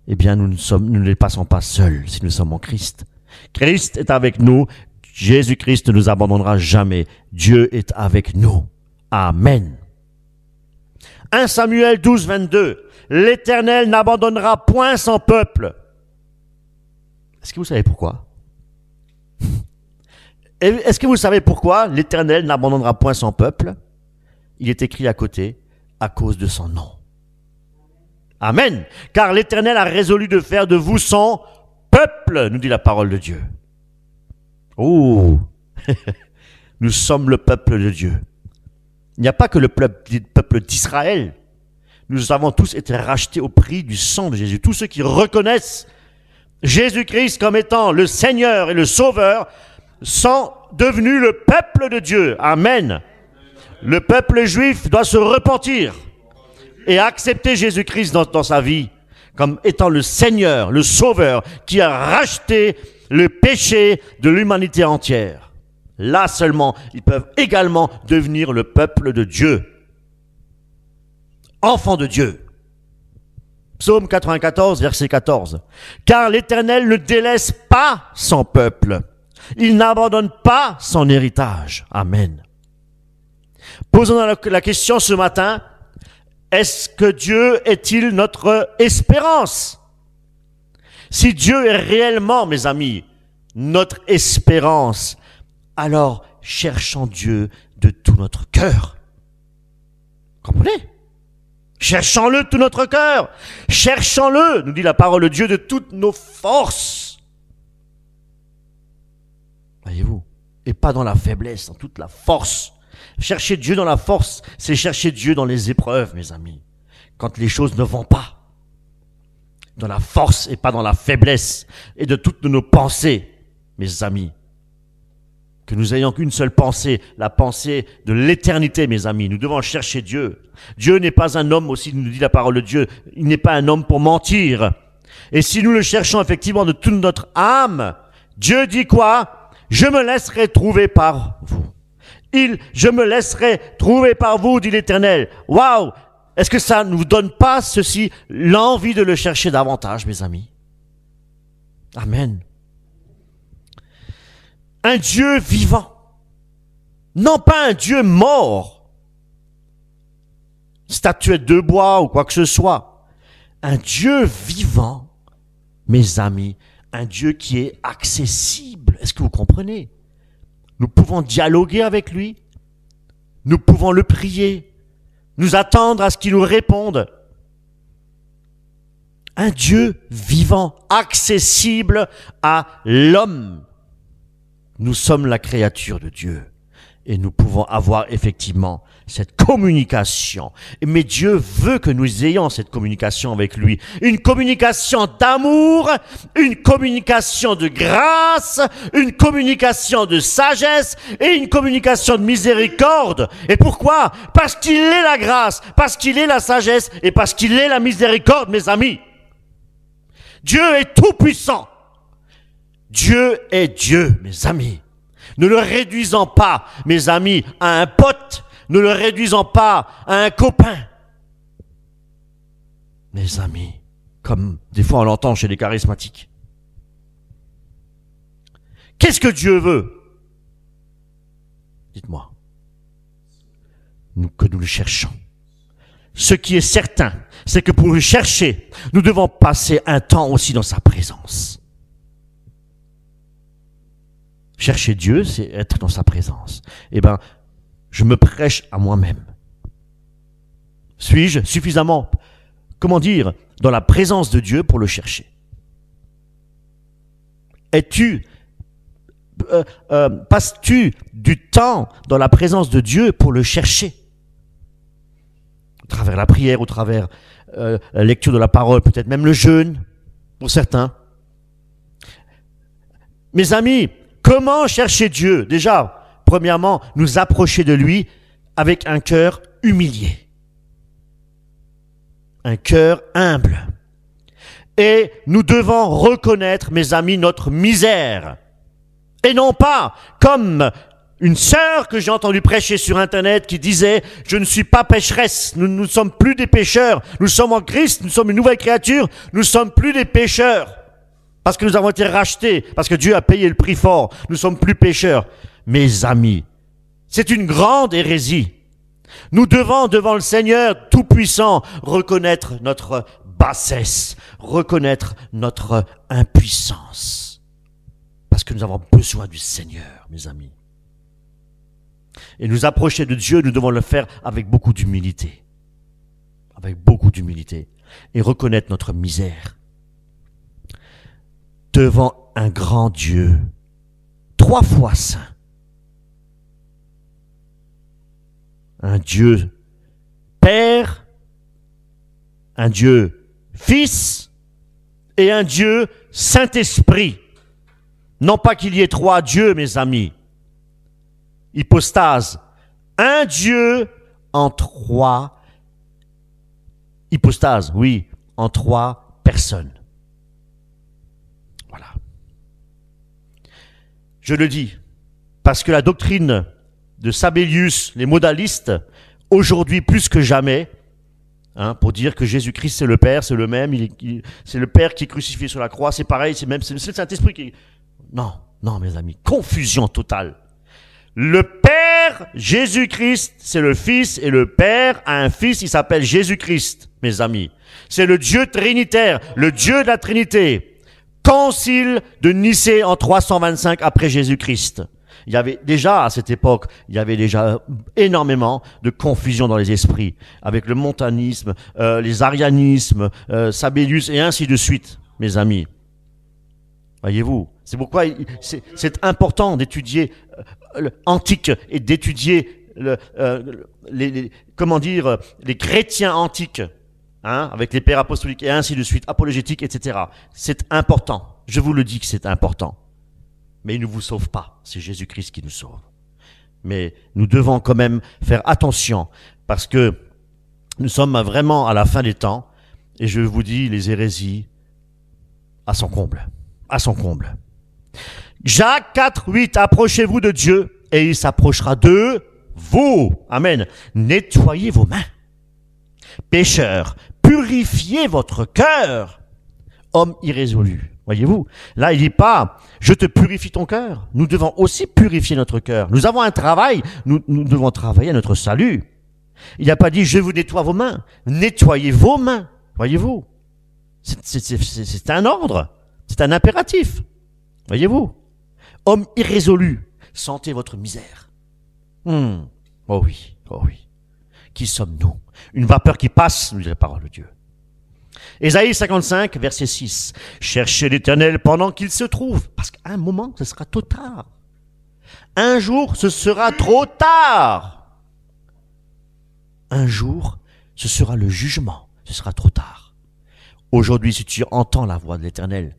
eh bien, nous ne les passons pas seuls si nous sommes en Christ. Christ est avec nous. Jésus-Christ ne nous abandonnera jamais. Dieu est avec nous. Amen. 1 Samuel 12, 22. L'Éternel n'abandonnera point son peuple. Est-ce que vous savez pourquoi? Est-ce que vous savez pourquoi l'Éternel n'abandonnera point son peuple? Il est écrit à côté, à cause de son nom. Amen. Car l'Éternel a résolu de faire de vous son peuple, nous dit la parole de Dieu. Oh, nous sommes le peuple de Dieu. Il n'y a pas que le peuple d'Israël. Nous avons tous été rachetés au prix du sang de Jésus. Tous ceux qui reconnaissent Jésus-Christ comme étant le Seigneur et le Sauveur sont devenus le peuple de Dieu. Amen. Le peuple juif doit se repentir et accepter Jésus-Christ dans sa vie comme étant le Seigneur, le Sauveur, qui a racheté le péché de l'humanité entière. Là seulement, ils peuvent également devenir le peuple de Dieu. Enfants de Dieu. Psaume 94, verset 14. Car l'Éternel ne délaisse pas son peuple. Il n'abandonne pas son héritage. Amen. Posons la question ce matin. Est-ce que Dieu est-il notre espérance? Si Dieu est réellement, mes amis, notre espérance, alors cherchons Dieu de tout notre cœur. Comprenez? Cherchons-le de tout notre cœur. Cherchons-le, nous dit la parole de Dieu, de toutes nos forces. Voyez-vous? Et pas dans la faiblesse, dans toute la force. Chercher Dieu dans la force, c'est chercher Dieu dans les épreuves, mes amis. Quand les choses ne vont pas. Dans la force et pas dans la faiblesse. Et de toutes nos pensées, mes amis. Que nous ayons qu'une seule pensée, la pensée de l'éternité, mes amis. Nous devons chercher Dieu. Dieu n'est pas un homme aussi, nous dit la parole de Dieu. Il n'est pas un homme pour mentir. Et si nous le cherchons effectivement de toute notre âme, Dieu dit quoi? Je me laisserai trouver par vous. Je me laisserai trouver par vous, dit l'Éternel. Waouh! Est-ce que ça ne nous donne pas ceci, l'envie de le chercher davantage, mes amis? Amen. Un Dieu vivant. Non pas un Dieu mort. Statuette de bois ou quoi que ce soit. Un Dieu vivant, mes amis. Un Dieu qui est accessible. Est-ce que vous comprenez? Nous pouvons dialoguer avec lui. Nous pouvons le prier. Nous attendre à ce qu'il nous réponde. Un Dieu vivant, accessible à l'homme. Nous sommes la créature de Dieu. Et nous pouvons avoir effectivement cette communication. Mais Dieu veut que nous ayons cette communication avec lui. Une communication d'amour, une communication de grâce, une communication de sagesse et une communication de miséricorde. Et pourquoi? Parce qu'il est la grâce, parce qu'il est la sagesse et parce qu'il est la miséricorde, mes amis. Dieu est tout puissant. Dieu est Dieu, mes amis. Ne le réduisons pas, mes amis, à un pote. Ne le réduisons pas à un copain. Mes amis, comme des fois on l'entend chez les charismatiques. Qu'est-ce que Dieu veut? Dites-moi. Que nous le cherchons. Ce qui est certain, c'est que pour le chercher, nous devons passer un temps aussi dans sa présence. Chercher Dieu, c'est être dans sa présence. Eh bien, je me prêche à moi-même. Suis-je suffisamment, dans la présence de Dieu pour le chercher? Passes-tu du temps dans la présence de Dieu pour le chercher? Au travers la prière, au travers la lecture de la parole, peut-être même le jeûne, pour certains. Mes amis, comment chercher Dieu? Déjà, premièrement, nous approcher de lui avec un cœur humilié. Un cœur humble. Et nous devons reconnaître, mes amis, notre misère. Et non pas comme une sœur que j'ai entendu prêcher sur Internet qui disait « Je ne suis pas pécheresse, nous ne sommes plus des pécheurs, nous sommes en Christ, nous sommes une nouvelle créature, nous ne sommes plus des pécheurs. » Parce que nous avons été rachetés, parce que Dieu a payé le prix fort, nous ne sommes plus pécheurs. Mes amis, c'est une grande hérésie. Nous devons, devant le Seigneur Tout-Puissant, reconnaître notre bassesse, reconnaître notre impuissance. Parce que nous avons besoin du Seigneur, mes amis. Et nous approcher de Dieu, nous devons le faire avec beaucoup d'humilité. Avec beaucoup d'humilité. Et reconnaître notre misère. Devant un grand Dieu, 3 fois saint. Un Dieu Père, un Dieu Fils et un Dieu Saint-Esprit. Non pas qu'il y ait 3 dieux, mes amis. Hypostase. Un Dieu en 3 hypostases, oui, en 3 personnes. Voilà. Je le dis, parce que la doctrine de Sabellius, les modalistes, aujourd'hui plus que jamais, pour dire que Jésus-Christ c'est le Père, c'est le même, c'est le Père qui est crucifié sur la croix, c'est pareil, c'est le Saint-Esprit qui... Non, mes amis, confusion totale. Le Père, Jésus-Christ, c'est le Fils, et le Père a un Fils, il s'appelle Jésus-Christ, mes amis. C'est le Dieu trinitaire, le Dieu de la Trinité. Concile de Nicée en 325 après Jésus-Christ. Il y avait déjà, à cette époque, énormément de confusion dans les esprits, avec le montanisme, les arianismes, Sabellius, et ainsi de suite, mes amis. Voyez-vous, c'est pourquoi c'est important d'étudier l'antique et d'étudier les chrétiens antiques, avec les pères apostoliques et ainsi de suite, apologétiques, etc. C'est important. Je vous le dis que c'est important. Mais il ne vous sauve pas. C'est Jésus-Christ qui nous sauve. Mais nous devons quand même faire attention parce que nous sommes vraiment à la fin des temps et je vous dis, les hérésies à son comble. À son comble. Jacques 4, 8, approchez-vous de Dieu et il s'approchera de vous. Amen. Nettoyez vos mains. Pécheurs, purifiez votre cœur. Homme irrésolu. Voyez-vous, là il dit pas, je te purifie ton cœur. Nous devons aussi purifier notre cœur. Nous avons un travail, nous devons travailler à notre salut. Il n'a pas dit, je vous nettoie vos mains. Nettoyez vos mains. Voyez-vous, c'est un ordre, c'est un impératif. Voyez-vous, homme irrésolu, sentez votre misère. Oh oui, oh oui. Qui sommes-nous? Une vapeur qui passe, nous dit la parole de Dieu. Ésaïe 55, verset 6. Cherchez l'Éternel pendant qu'il se trouve. Parce qu'à un moment, ce sera trop tard. Un jour, ce sera trop tard. Un jour, ce sera le jugement. Ce sera trop tard. Aujourd'hui, si tu entends la voix de l'Éternel,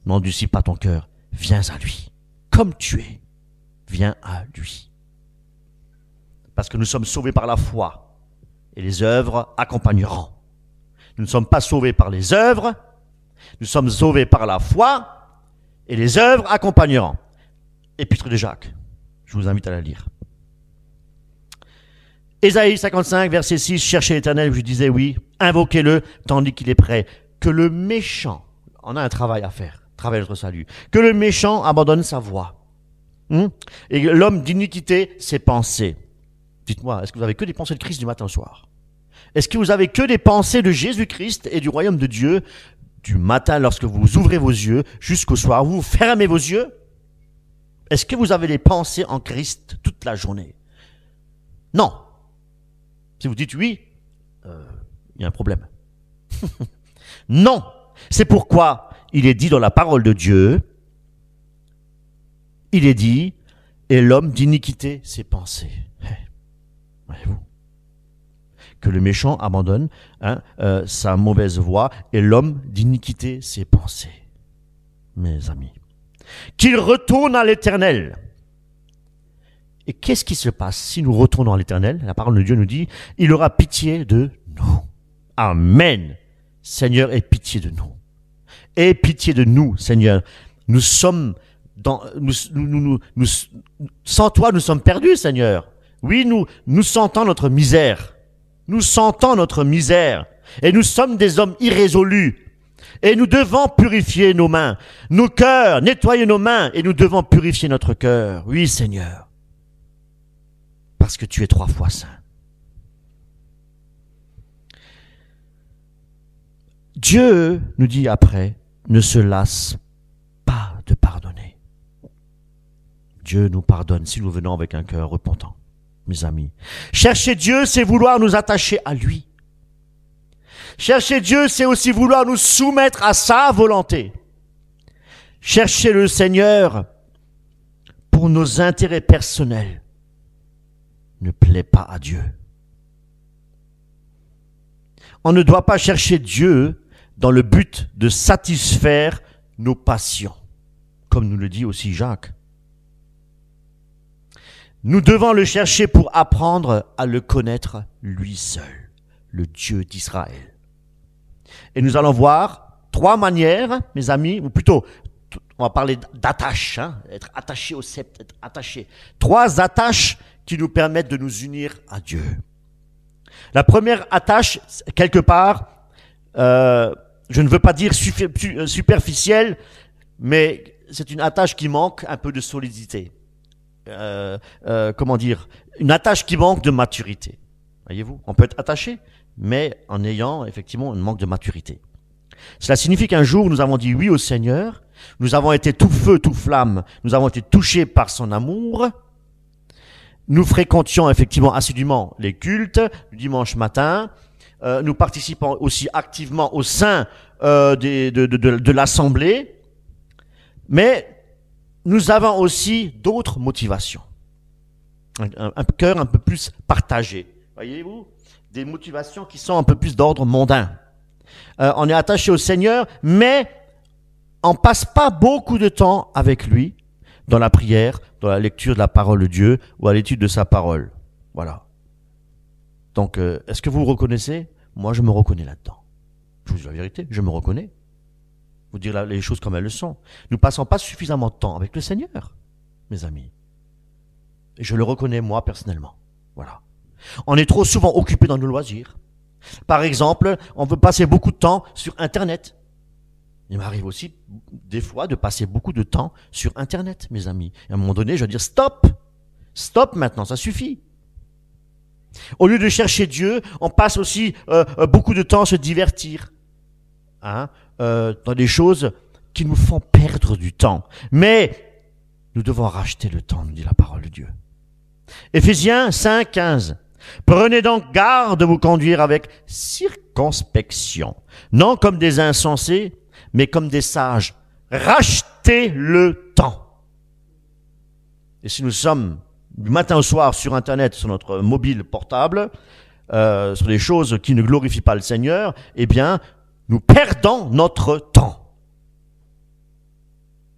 n'endurcis pas ton cœur. Viens à lui. Comme tu es, viens à lui. Parce que nous sommes sauvés par la foi. Et les œuvres accompagneront. Nous ne sommes pas sauvés par les œuvres, nous sommes sauvés par la foi, et les œuvres accompagneront. Épître de Jacques, je vous invite à la lire. Ésaïe 55, verset 6, cherchez l'Éternel, je disais oui, invoquez-le, tandis qu'il est prêt. Que le méchant, on a un travail à faire, travail notre salut, que le méchant abandonne sa voie, et l'homme d'iniquité ses pensées. Dites-moi, est-ce que vous avez que des pensées de Christ du matin au soir? Est-ce que vous avez que des pensées de Jésus-Christ et du royaume de Dieu du matin lorsque vous ouvrez vos yeux jusqu'au soir, vous fermez vos yeux? Est-ce que vous avez des pensées en Christ toute la journée? Non. Si vous dites oui, il y a un problème. Non. C'est pourquoi il est dit dans la parole de Dieu, il est dit, et l'homme d'iniquité ses pensées. Voyez-vous? Que le méchant abandonne sa mauvaise voie et l'homme d'iniquité ses pensées. Mes amis, qu'il retourne à l'Éternel. Et qu'est-ce qui se passe si nous retournons à l'Éternel? La parole de Dieu nous dit, il aura pitié de nous. Amen. Seigneur, aie pitié de nous. Aie pitié de nous, Seigneur. Nous sommes sans toi, nous sommes perdus, Seigneur. Oui, nous sentons notre misère. Nous sentons notre misère et nous sommes des hommes irrésolus et nous devons purifier nos mains, nos cœurs, nettoyer nos mains et nous devons purifier notre cœur. Oui, Seigneur, parce que tu es 3 fois saint. Dieu, nous dit après, ne se lasse pas de pardonner. Dieu nous pardonne si nous venons avec un cœur repentant. Mes amis, chercher Dieu, c'est vouloir nous attacher à lui. Chercher Dieu, c'est aussi vouloir nous soumettre à sa volonté. Chercher le Seigneur pour nos intérêts personnels ne plaît pas à Dieu. On ne doit pas chercher Dieu dans le but de satisfaire nos passions, comme nous le dit aussi Jacques. Nous devons le chercher pour apprendre à le connaître lui seul, le Dieu d'Israël. Et nous allons voir 3 manières, mes amis, ou plutôt, on va parler d'attache, être attaché au sceptre, être attaché. 3 attaches qui nous permettent de nous unir à Dieu. La première attache, quelque part, je ne veux pas dire superficielle, mais c'est une attache qui manque un peu de solidité. Comment dire, une attache qui manque de maturité. Voyez-vous, on peut être attaché, mais en ayant effectivement un manque de maturité. Cela signifie qu'un jour nous avons dit oui au Seigneur, nous avons été tout feu, tout flamme, nous avons été touchés par son amour, nous fréquentions effectivement assidûment les cultes du dimanche matin, nous participons aussi activement au sein de l'assemblée, mais nous avons aussi d'autres motivations. Un cœur un peu plus partagé. Voyez-vous? Des motivations qui sont un peu plus d'ordre mondain. On est attaché au Seigneur, mais on ne passe pas beaucoup de temps avec lui dans la prière, dans la lecture de la parole de Dieu ou à l'étude de sa parole. Voilà. Donc, est-ce que vous vous reconnaissez? Moi, je me reconnais là-dedans. Je vous dis la vérité, je me reconnais. vous dire les choses comme elles le sont. Nous ne passons pas suffisamment de temps avec le Seigneur, mes amis. Et je le reconnais moi personnellement. Voilà. On est trop souvent occupé dans nos loisirs. Par exemple, on veut passer beaucoup de temps sur Internet. Il m'arrive aussi des fois de passer beaucoup de temps sur Internet, mes amis. Et à un moment donné, je vais dire stop. Stop maintenant, ça suffit. Au lieu de chercher Dieu, on passe aussi beaucoup de temps à se divertir. Dans des choses qui nous font perdre du temps. Mais nous devons racheter le temps, nous dit la parole de Dieu. Éphésiens 5, 15. Prenez donc garde de vous conduire avec circonspection, non comme des insensés, mais comme des sages. Rachetez le temps. Et si nous sommes du matin au soir sur Internet, sur notre mobile portable, sur des choses qui ne glorifient pas le Seigneur, eh bien, nous perdons notre temps.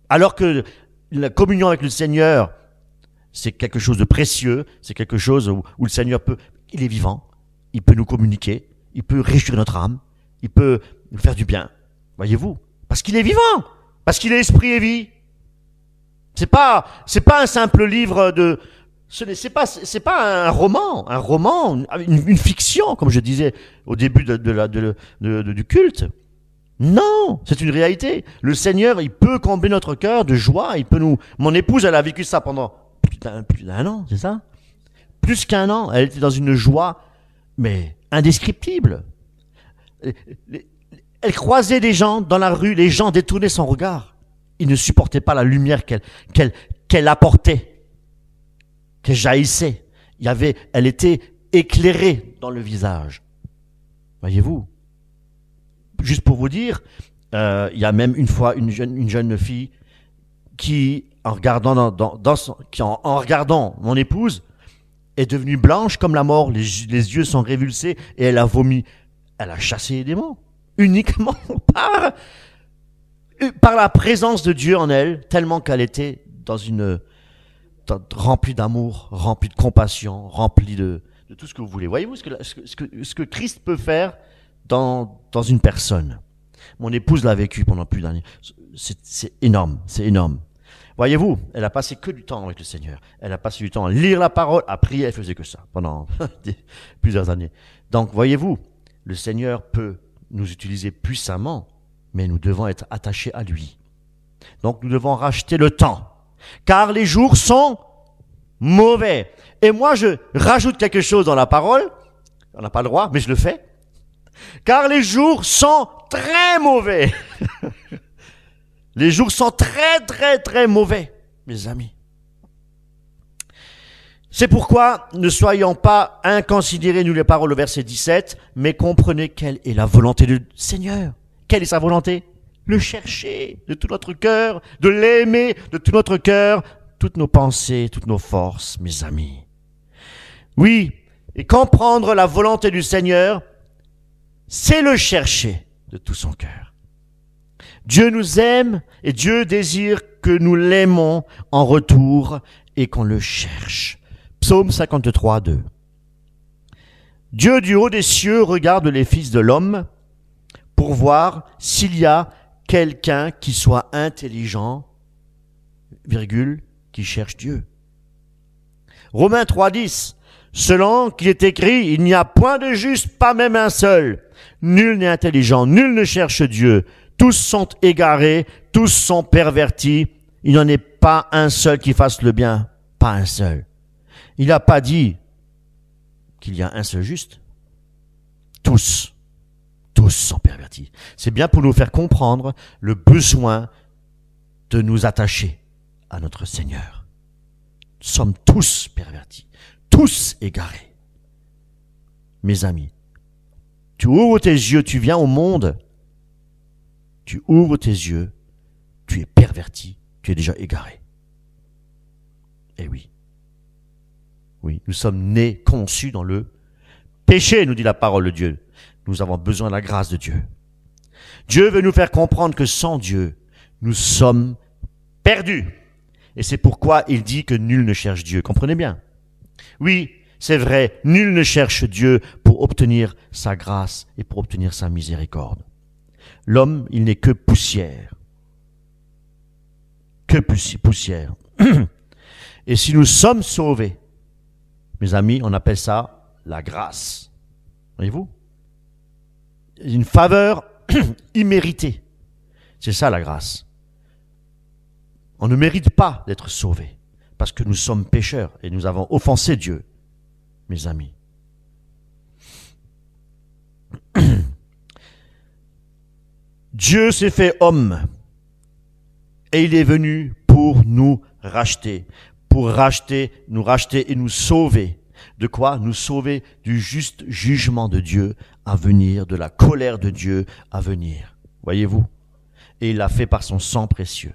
Alors que la communion avec le Seigneur, c'est quelque chose de précieux, c'est quelque chose où le Seigneur il est vivant, il peut nous communiquer, il peut réjouir notre âme, il peut nous faire du bien. Voyez-vous? Parce qu'il est vivant, parce qu'il est esprit et vie. C'est pas un simple livre de, c'est pas un roman, une fiction, comme je disais au début du culte. Non, c'est une réalité. Le Seigneur, il peut combler notre cœur de joie, mon épouse, elle a vécu ça pendant plus d'un an, c'est ça? Plus qu'un an, elle était dans une joie, mais indescriptible. Elle croisait des gens dans la rue, les gens détournaient son regard. Ils ne supportaient pas la lumière qu'elle apportait, qu'elle jaillissait. Elle était éclairée dans le visage. Voyez-vous? Juste pour vous dire, il y a même une fois une jeune fille qui, en regardant mon épouse, est devenue blanche comme la mort, les yeux sont révulsés et elle a vomi. Elle a chassé les démons, uniquement par la présence de Dieu en elle, tellement qu'elle était remplie d'amour, remplie de compassion, remplie de tout ce que vous voulez. Voyez-vous ce que Christ peut faire dans une personne. Mon épouse l'a vécu pendant plus d'un an. C'est énorme, c'est énorme. Voyez-vous, elle a passé que du temps avec le Seigneur. Elle a passé du temps à lire la parole, à prier, elle faisait que ça pendant plusieurs années. Donc, voyez-vous, le Seigneur peut nous utiliser puissamment, mais nous devons être attachés à lui. Donc, nous devons racheter le temps, car les jours sont mauvais. Et moi, je rajoute quelque chose dans la parole. On n'a pas le droit, mais je le fais. Car les jours sont très mauvais. Les jours sont très, très, très mauvais, mes amis. C'est pourquoi ne soyons pas inconsidérés, nous les paroles au verset 17, mais comprenez quelle est la volonté du Seigneur. Quelle est sa volonté? Le chercher de tout notre cœur, de l'aimer de tout notre cœur, toutes nos pensées, toutes nos forces, mes amis. Oui, et comprendre la volonté du Seigneur, c'est le chercher de tout son cœur. Dieu nous aime et Dieu désire que nous l'aimons en retour et qu'on le cherche. Psaume 53, 2. Dieu du haut des cieux regarde les fils de l'homme pour voir s'il y a quelqu'un qui soit intelligent, virgule, qui cherche Dieu. Romains 3, 10. Selon qu'il est écrit, il n'y a point de juste, pas même un seul. Nul n'est intelligent, nul ne cherche Dieu. Tous sont égarés, tous sont pervertis. Il n'en est pas un seul qui fasse le bien, pas un seul. Il n'a pas dit qu'il y a un seul juste. Tous sont pervertis. C'est bien pour nous faire comprendre le besoin de nous attacher à notre Seigneur. Nous sommes tous pervertis, tous égarés. Mes amis, tu ouvres tes yeux, tu viens au monde, tu ouvres tes yeux, tu es perverti, tu es déjà égaré. Eh oui. Oui, nous sommes nés, conçus dans le péché, nous dit la parole de Dieu. Nous avons besoin de la grâce de Dieu. Dieu veut nous faire comprendre que sans Dieu, nous sommes perdus. Et c'est pourquoi il dit que nul ne cherche Dieu. Comprenez bien? Oui, c'est vrai, nul ne cherche Dieu pour obtenir sa grâce et pour obtenir sa miséricorde. L'homme, il n'est que poussière. Que poussière. Et si nous sommes sauvés, mes amis, on appelle ça la grâce. Voyez-vous? Une faveur imméritée. C'est ça la grâce. On ne mérite pas d'être sauvés parce que nous sommes pécheurs et nous avons offensé Dieu, mes amis. Dieu s'est fait homme et il est venu pour nous racheter, nous racheter et nous sauver. De quoi? Nous sauver du juste jugement de Dieu à venir, de la colère de Dieu à venir. Voyez-vous? Et il l'a fait par son sang précieux.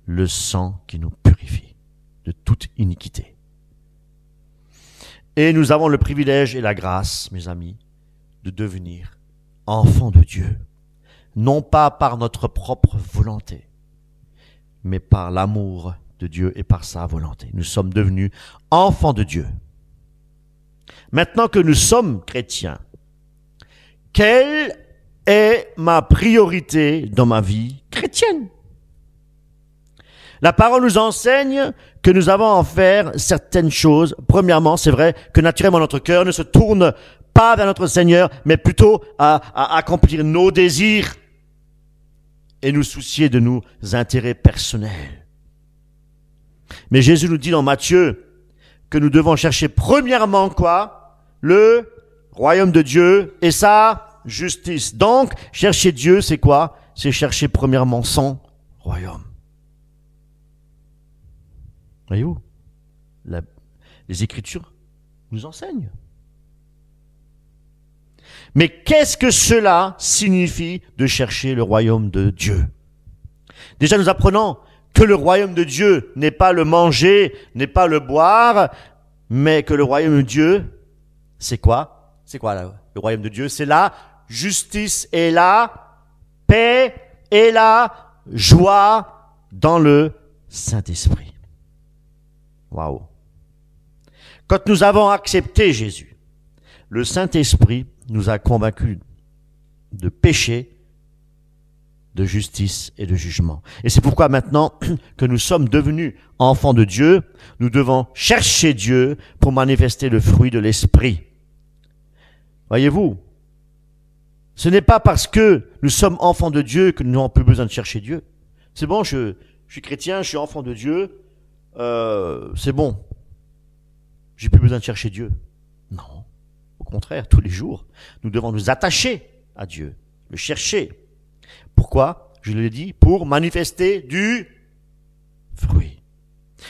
Le sang qui nous purifie de toute iniquité. Et nous avons le privilège et la grâce, mes amis, de devenir enfants de Dieu. Non pas par notre propre volonté, mais par l'amour de Dieu et par sa volonté. Nous sommes devenus enfants de Dieu. Maintenant que nous sommes chrétiens, quelle est ma priorité dans ma vie chrétienne? La parole nous enseigne que nous avons à faire certaines choses. Premièrement, c'est vrai que naturellement notre cœur ne se tourne pas vers notre Seigneur, mais plutôt à accomplir nos désirs et nous soucier de nos intérêts personnels. Mais Jésus nous dit dans Matthieu que nous devons chercher premièrement quoi? Le royaume de Dieu et sa justice. Donc, chercher Dieu, c'est quoi? C'est chercher premièrement son royaume. Voyez-vous? Les Écritures nous enseignent. Mais qu'est-ce que cela signifie de chercher le royaume de Dieu? Déjà, nous apprenons que le royaume de Dieu n'est pas le manger, n'est pas le boire, mais que le royaume de Dieu, c'est quoi? C'est quoi là? Le royaume de Dieu, c'est la justice et la paix et la joie dans le Saint-Esprit. Waouh! Quand nous avons accepté Jésus, le Saint-Esprit nous a convaincus de péché, de justice et de jugement. Et c'est pourquoi maintenant que nous sommes devenus enfants de Dieu, nous devons chercher Dieu pour manifester le fruit de l'Esprit. Voyez-vous, ce n'est pas parce que nous sommes enfants de Dieu que nous n'avons plus besoin de chercher Dieu. C'est bon, je suis chrétien, je suis enfant de Dieu, c'est bon. J'ai plus besoin de chercher Dieu. Non. Au contraire, tous les jours, nous devons nous attacher à Dieu, le chercher. Pourquoi? Je l'ai dit, pour manifester du fruit.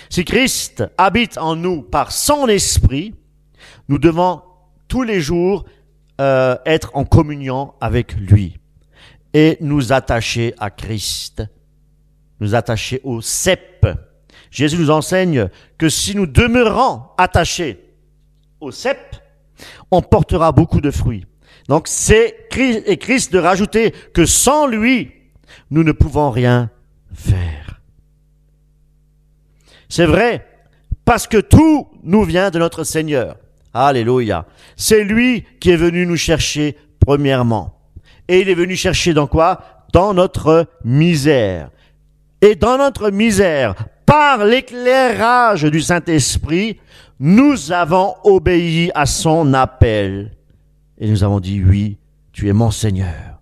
Si Christ habite en nous par son esprit, nous devons tous les jours être en communion avec lui et nous attacher à Christ, nous attacher au cep. Jésus nous enseigne que si nous demeurons attachés au cep, on portera beaucoup de fruits. Donc c'est Christ de rajouter que sans lui, nous ne pouvons rien faire. C'est vrai, parce que tout nous vient de notre Seigneur. Alléluia. C'est lui qui est venu nous chercher premièrement. Et il est venu chercher dans quoi? Dans notre misère. Et dans notre misère, par l'éclairage du Saint-Esprit, nous avons obéi à son appel. Et nous avons dit, oui, tu es mon Seigneur.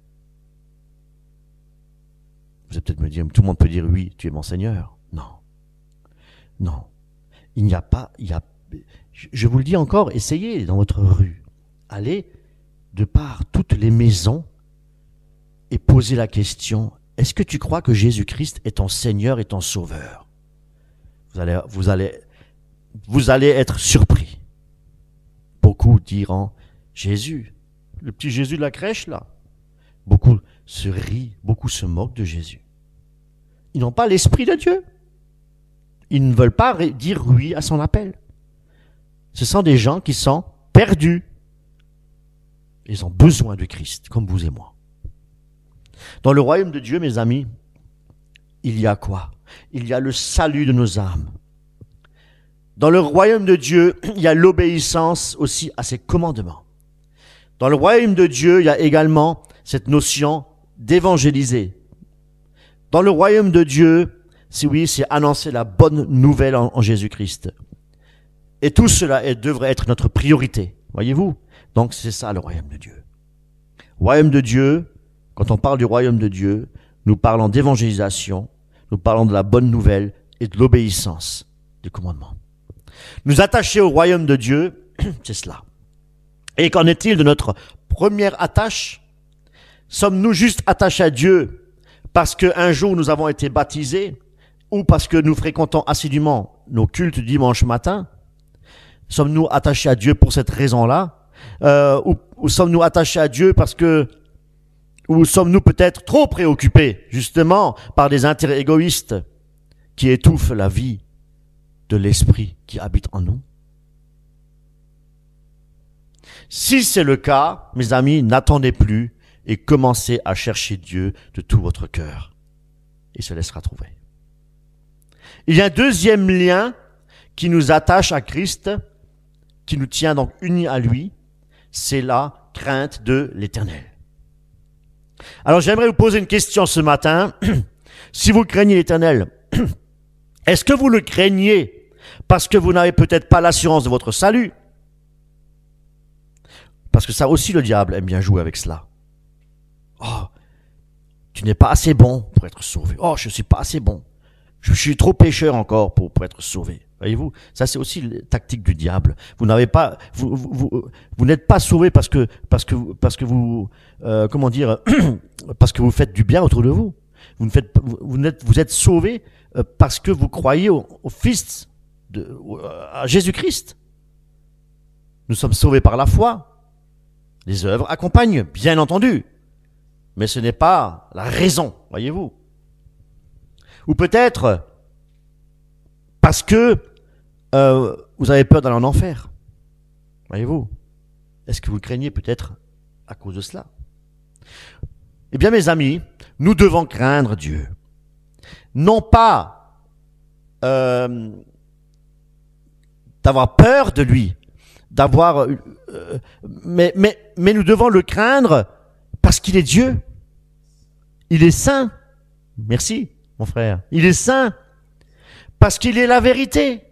Vous allez peut-être me dire, tout le monde peut dire, oui, tu es mon Seigneur. Non. Non. Je vous le dis encore, essayez dans votre rue. Allez de par toutes les maisons et posez la question, est-ce que tu crois que Jésus-Christ est ton Seigneur et ton Sauveur? Vous allez être surpris. Beaucoup diront, Jésus, le petit Jésus de la crèche là. Beaucoup se rient, beaucoup se moquent de Jésus. Ils n'ont pas l'Esprit de Dieu. Ils ne veulent pas dire oui à son appel. Ce sont des gens qui sont perdus. Ils ont besoin de Christ, comme vous et moi. Dans le royaume de Dieu, mes amis, il y a quoi? Il y a le salut de nos âmes. Dans le royaume de Dieu, il y a l'obéissance aussi à ses commandements. Dans le royaume de Dieu, il y a également cette notion d'évangéliser. Dans le royaume de Dieu, c'est annoncer la bonne nouvelle en Jésus-Christ. Et tout cela devrait être notre priorité, voyez-vous? Donc c'est ça le royaume de Dieu. Royaume de Dieu, quand on parle du royaume de Dieu, nous parlons d'évangélisation, nous parlons de la bonne nouvelle et de l'obéissance du commandement. Nous attacher au royaume de Dieu, c'est cela. Et qu'en est-il de notre première attache? Sommes-nous juste attachés à Dieu parce qu'un jour nous avons été baptisés ou parce que nous fréquentons assidûment nos cultes dimanche matin? Sommes-nous attachés à Dieu pour cette raison-là? Ou sommes-nous attachés à Dieu parce que, ou sommes-nous peut-être trop préoccupés justement par des intérêts égoïstes qui étouffent la vie de l'esprit qui habite en nous? Si c'est le cas, mes amis, n'attendez plus et commencez à chercher Dieu de tout votre cœur. Il se laissera trouver. Il y a un deuxième lien qui nous attache à Christ, qui nous tient donc unis à lui, c'est la crainte de l'Éternel. Alors j'aimerais vous poser une question ce matin. Si vous craignez l'Éternel, est-ce que vous le craignez parce que vous n'avez peut-être pas l'assurance de votre salut? Parce que ça aussi, le diable aime bien jouer avec cela. Oh, tu n'es pas assez bon pour être sauvé. Oh, je ne suis pas assez bon. Je suis trop pécheur encore pour être sauvé. Voyez-vous, ça c'est aussi la tactique du diable. Vous n'avez pas, vous n'êtes pas sauvé parce que vous, comment dire, parce que vous faites du bien autour de vous. Vous êtes sauvé parce que vous croyez au Fils à Jésus-Christ. Nous sommes sauvés par la foi. Les œuvres accompagnent, bien entendu. Mais ce n'est pas la raison, voyez-vous. Ou peut-être parce que vous avez peur d'aller en enfer. Voyez-vous. Est-ce que vous le craignez peut-être à cause de cela? Eh bien, mes amis, nous devons craindre Dieu. Non pas d'avoir peur de lui, mais nous devons le craindre parce qu'il est Dieu. Il est saint. Merci, mon frère. Il est saint parce qu'il est la vérité.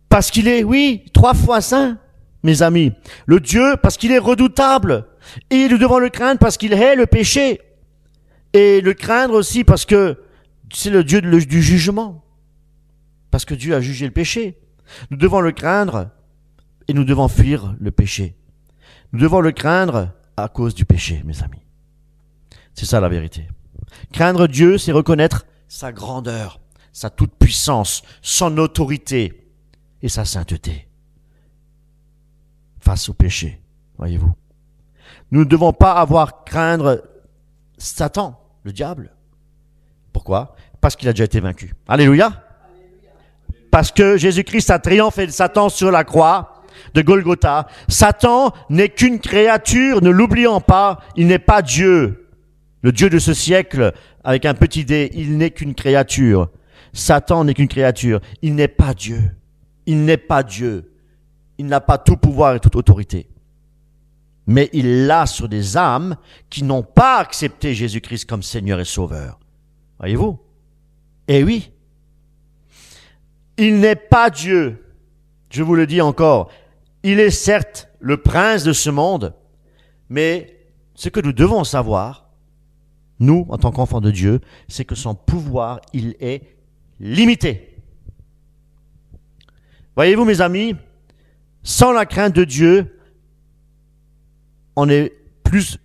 Parce qu'il est, oui, 3 fois saint, mes amis. Le Dieu parce qu'il est redoutable. Et nous devons le craindre parce qu'il hait le péché. Et le craindre aussi parce que c'est le Dieu du jugement. Parce que Dieu a jugé le péché. Nous devons le craindre et nous devons fuir le péché. Nous devons le craindre à cause du péché, mes amis. C'est ça la vérité. Craindre Dieu, c'est reconnaître sa grandeur, sa toute-puissance, son autorité et sa sainteté face au péché, voyez-vous. Nous ne devons pas avoir craindre Satan, le diable. Pourquoi? Parce qu'il a déjà été vaincu. Alléluia. Parce que Jésus-Christ a triomphé de Satan sur la croix de Golgotha. Satan n'est qu'une créature, ne l'oublions pas, il n'est pas Dieu. Le Dieu de ce siècle, avec un petit d, il n'est qu'une créature. Satan n'est qu'une créature, il n'est pas Dieu. Il n'est pas Dieu. Il n'a pas tout pouvoir et toute autorité. Mais il l'a sur des âmes qui n'ont pas accepté Jésus-Christ comme Seigneur et Sauveur. Voyez-vous? Eh oui. Il n'est pas Dieu. Je vous le dis encore. Il est certes le prince de ce monde, mais ce que nous devons savoir, nous, en tant qu'enfants de Dieu, c'est que son pouvoir, il est limité. Voyez-vous, mes amis, sans la crainte de Dieu, on est plus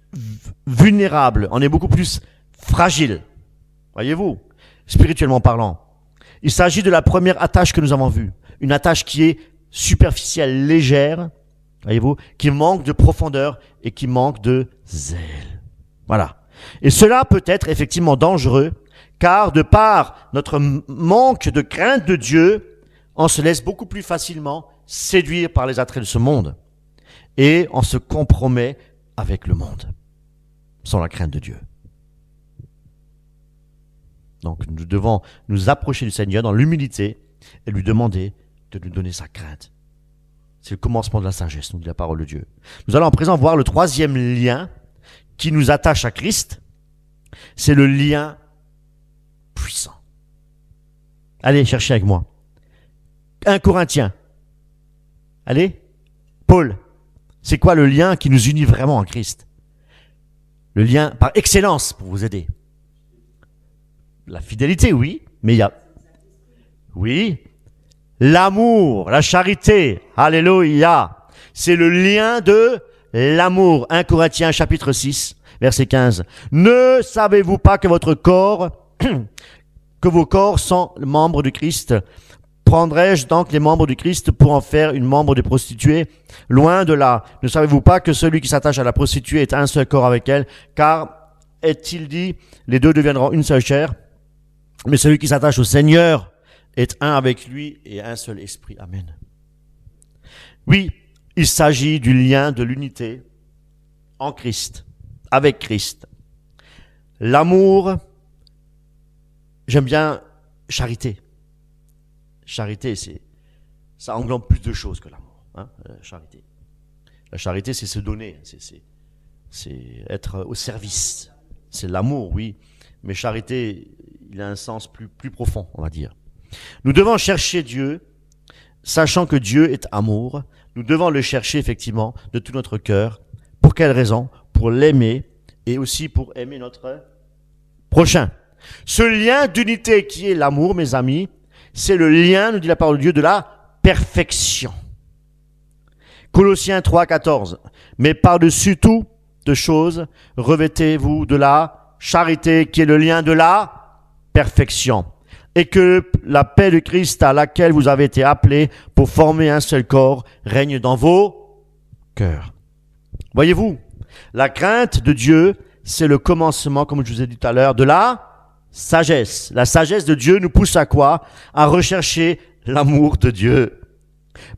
vulnérable, on est beaucoup plus fragile. Voyez-vous, spirituellement parlant. Il s'agit de la première attache que nous avons vue. Une attache qui est superficielle, légère, voyez-vous, qui manque de profondeur et qui manque de zèle. Voilà. Et cela peut être effectivement dangereux, car de par notre manque de crainte de Dieu, on se laisse beaucoup plus facilement séduire par les attraits de ce monde. Et on se compromet avec le monde, sans la crainte de Dieu. Donc nous devons nous approcher du Seigneur dans l'humilité et lui demander de nous donner sa crainte. C'est le commencement de la sagesse, nous dit la parole de Dieu. Nous allons à présent voir le troisième lien qui nous attache à Christ, c'est le lien puissant. Allez, cherchez avec moi. 1 Corinthiens. Allez, Paul. C'est quoi le lien qui nous unit vraiment à Christ? Le lien par excellence pour vous aider. La fidélité, oui, mais il y a... Oui, l'amour, la charité, alléluia. C'est le lien de l'amour. 1 Corinthiens chapitre 6, verset 15. Ne savez-vous pas que votre corps, que vos corps sont membres du Christ? Prendrais-je donc les membres du Christ pour en faire une membre de prostituée? Loin de là. Ne savez-vous pas que celui qui s'attache à la prostituée est un seul corps avec elle? Car, est-il dit, les deux deviendront une seule chair? Mais celui qui s'attache au Seigneur est un avec lui et un seul esprit. Amen. Oui, il s'agit du lien de l'unité en Christ, avec Christ. L'amour, j'aime bien charité. Charité, ça englobe plus de choses que l'amour. Hein, charité. La charité, c'est se donner, c'est être au service. C'est l'amour, oui, mais charité, il a un sens plus profond, on va dire. Nous devons chercher Dieu, sachant que Dieu est amour. Nous devons le chercher effectivement de tout notre cœur. Pour quelle raison? Pour l'aimer et aussi pour aimer notre prochain. Ce lien d'unité qui est l'amour, mes amis, c'est le lien, nous dit la parole de Dieu, de la perfection. Colossiens 3, 14. Mais par-dessus toutes choses, revêtez-vous de la charité qui est le lien de la perfection. Et que la paix de Christ à laquelle vous avez été appelés pour former un seul corps règne dans vos cœurs. Voyez-vous, la crainte de Dieu, c'est le commencement, comme je vous ai dit tout à l'heure, de la sagesse. La sagesse de Dieu nous pousse à quoi? À rechercher l'amour de Dieu.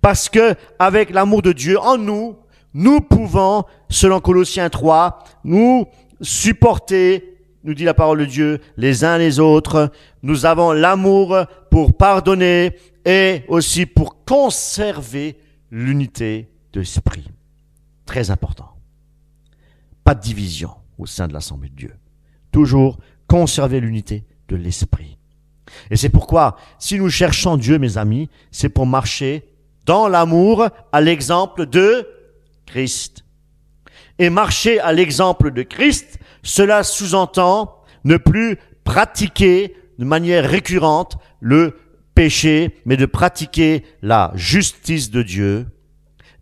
Parce que avec l'amour de Dieu en nous, nous pouvons, selon Colossiens 3, nous supporter, nous dit la parole de Dieu, les uns les autres. Nous avons l'amour pour pardonner et aussi pour conserver l'unité de l'esprit. Très important. Pas de division au sein de l'Assemblée de Dieu. Toujours conserver l'unité de l'esprit. Et c'est pourquoi, si nous cherchons Dieu, mes amis, c'est pour marcher dans l'amour à l'exemple de Christ. Et marcher à l'exemple de Christ, cela sous-entend ne plus pratiquer de manière récurrente le péché, mais de pratiquer la justice de Dieu.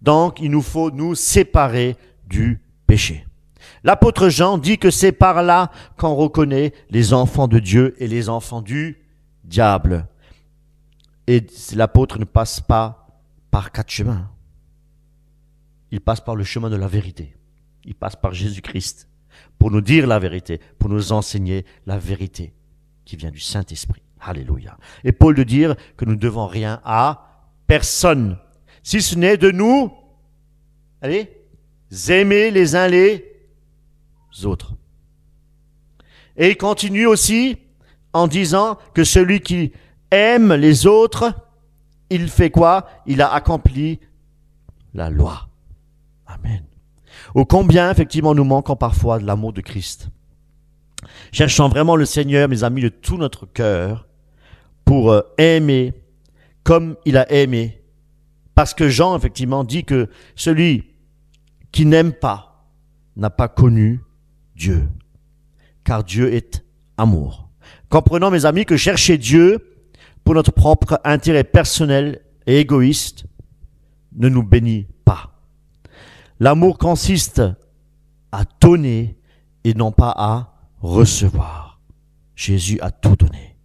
Donc, il nous faut nous séparer du péché. L'apôtre Jean dit que c'est par là qu'on reconnaît les enfants de Dieu et les enfants du diable. Et l'apôtre ne passe pas par 4 chemins. Il passe par le chemin de la vérité. Il passe par Jésus-Christ pour nous dire la vérité, pour nous enseigner la vérité qui vient du Saint-Esprit. Alléluia. Et Paul de dire que nous ne devons rien à personne, si ce n'est de nous, allez, aimer les uns les autres. Et il continue aussi en disant que celui qui aime les autres, il fait quoi? Il a accompli la loi. Amen. Ô combien, effectivement, nous manquons parfois de l'amour de Christ. Cherchons vraiment le Seigneur, mes amis, de tout notre cœur, pour aimer comme il a aimé. Parce que Jean, effectivement, dit que celui qui n'aime pas n'a pas connu Dieu. Car Dieu est amour. Comprenons, mes amis, que chercher Dieu pour notre propre intérêt personnel et égoïste ne nous bénit pas. L'amour consiste à donner et non pas à recevoir. Jésus a tout donné,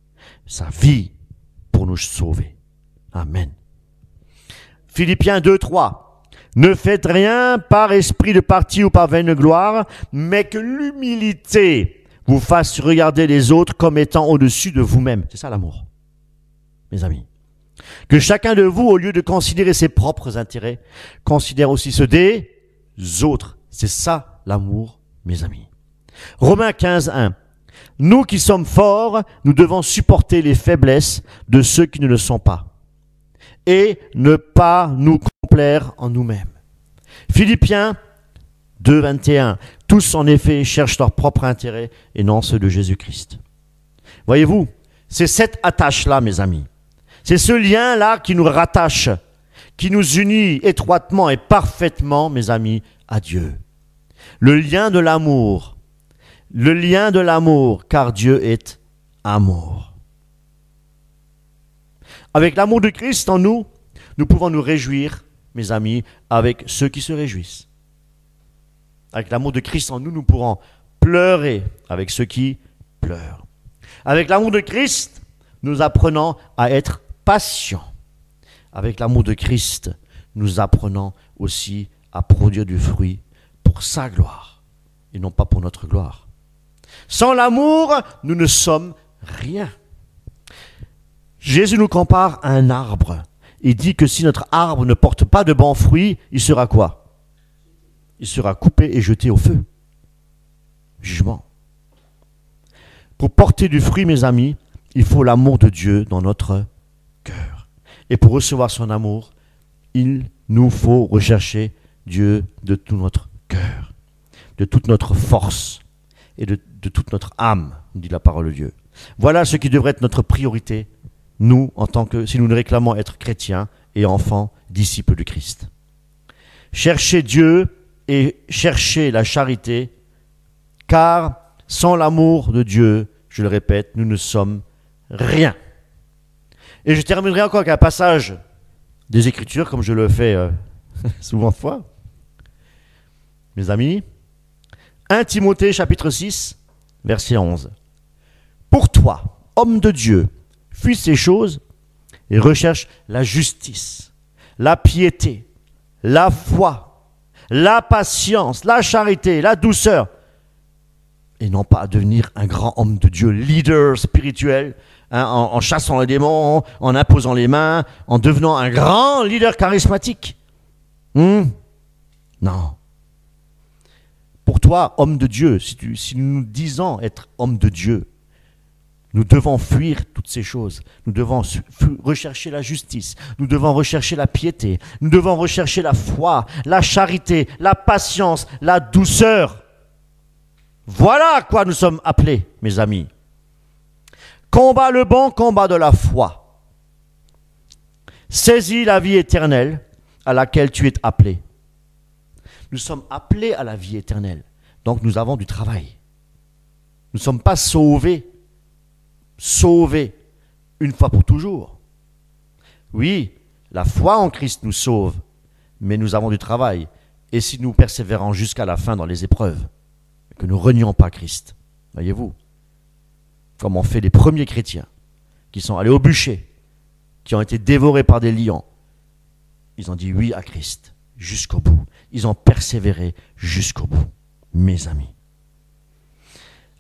sa vie pour nous sauver. Amen. Philippiens 2, 3. Ne faites rien par esprit de parti ou par vaine gloire, mais que l'humilité vous fasse regarder les autres comme étant au-dessus de vous-même. C'est ça l'amour, mes amis. Que chacun de vous, au lieu de considérer ses propres intérêts, considère aussi ceux des autres. C'est ça l'amour, mes amis. Romains 15, 1. Nous qui sommes forts, nous devons supporter les faiblesses de ceux qui ne le sont pas et ne pas nous complaire en nous-mêmes. Philippiens 2, 21. Tous, en effet, cherchent leur propre intérêt et non ceux de Jésus-Christ. Voyez-vous, c'est cette attache-là, mes amis. C'est ce lien-là qui nous rattache, qui nous unit étroitement et parfaitement, mes amis, à Dieu. Le lien de l'amour, car Dieu est amour. Avec l'amour de Christ en nous, nous pouvons nous réjouir, mes amis, avec ceux qui se réjouissent. Avec l'amour de Christ en nous, nous pourrons pleurer avec ceux qui pleurent. Avec l'amour de Christ, nous apprenons à être patients. Avec l'amour de Christ, nous apprenons aussi à produire du fruit pour sa gloire et non pas pour notre gloire. Sans l'amour, nous ne sommes rien. Jésus nous compare à un arbre. Il dit que si notre arbre ne porte pas de bons fruits, il sera quoi? Il sera coupé et jeté au feu. Jugement. Pour porter du fruit, mes amis, il faut l'amour de Dieu dans notre cœur. Et pour recevoir son amour, il nous faut rechercher Dieu de tout notre cœur, de toute notre force et de toute notre âme, dit la parole de Dieu. Voilà ce qui devrait être notre priorité, nous, si nous réclamons être chrétiens et enfants, disciples du Christ. Cherchez Dieu et cherchez la charité, car sans l'amour de Dieu, je le répète, nous ne sommes rien. Et je terminerai encore avec un passage des Écritures, comme je le fais souvent de fois. Mes amis, 1 Timothée chapitre 6, verset 11. Pour toi, homme de Dieu, fuis ces choses et recherche la justice, la piété, la foi, la patience, la charité, la douceur, et non pas à devenir un grand homme de Dieu, leader spirituel, en chassant les démons, en imposant les mains, en devenant un grand leader charismatique. Non. Pour toi, homme de Dieu, si nous nous disons être homme de Dieu, nous devons fuir toutes ces choses. Nous devons rechercher la justice. Nous devons rechercher la piété. Nous devons rechercher la foi, la charité, la patience, la douceur. Voilà à quoi nous sommes appelés, mes amis. Combat le bon combat de la foi. Saisis la vie éternelle à laquelle tu es appelé. Nous sommes appelés à la vie éternelle. Donc nous avons du travail. Nous ne sommes pas sauvés une fois pour toujours. Oui, la foi en Christ nous sauve, mais nous avons du travail. Et si nous persévérons jusqu'à la fin dans les épreuves, que nous renions pas Christ, voyez-vous, comme ont fait les premiers chrétiens, qui sont allés au bûcher, qui ont été dévorés par des lions, ils ont dit oui à Christ jusqu'au bout. Ils ont persévéré jusqu'au bout, mes amis.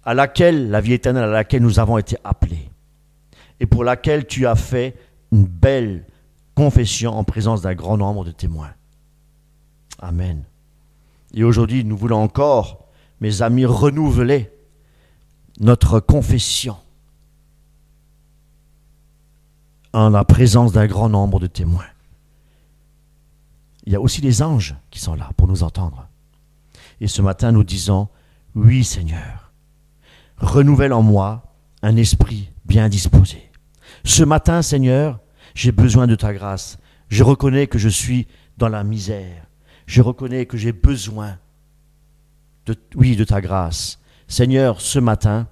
La vie éternelle à laquelle nous avons été appelés, et pour laquelle tu as fait une belle confession en présence d'un grand nombre de témoins. Amen. Et aujourd'hui, nous voulons encore, mes amis, renouveler notre confession en la présence d'un grand nombre de témoins. Il y a aussi les anges qui sont là pour nous entendre. Et ce matin, nous disons, oui Seigneur, renouvelle en moi un esprit bien disposé. Ce matin, Seigneur, j'ai besoin de ta grâce. Je reconnais que je suis dans la misère. Je reconnais que j'ai besoin de ta grâce. Seigneur, ce matin,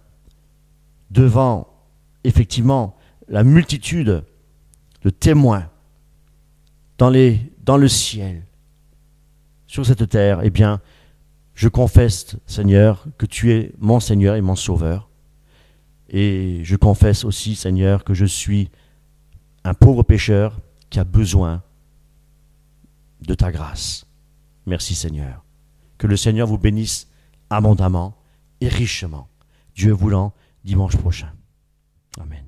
devant effectivement la multitude de témoins dans le ciel, sur cette terre, eh bien, je confesse, Seigneur, que tu es mon Seigneur et mon Sauveur. Et je confesse aussi, Seigneur, que je suis un pauvre pécheur qui a besoin de ta grâce. Merci, Seigneur. Que le Seigneur vous bénisse abondamment et richement. Dieu voulant, dimanche prochain. Amen.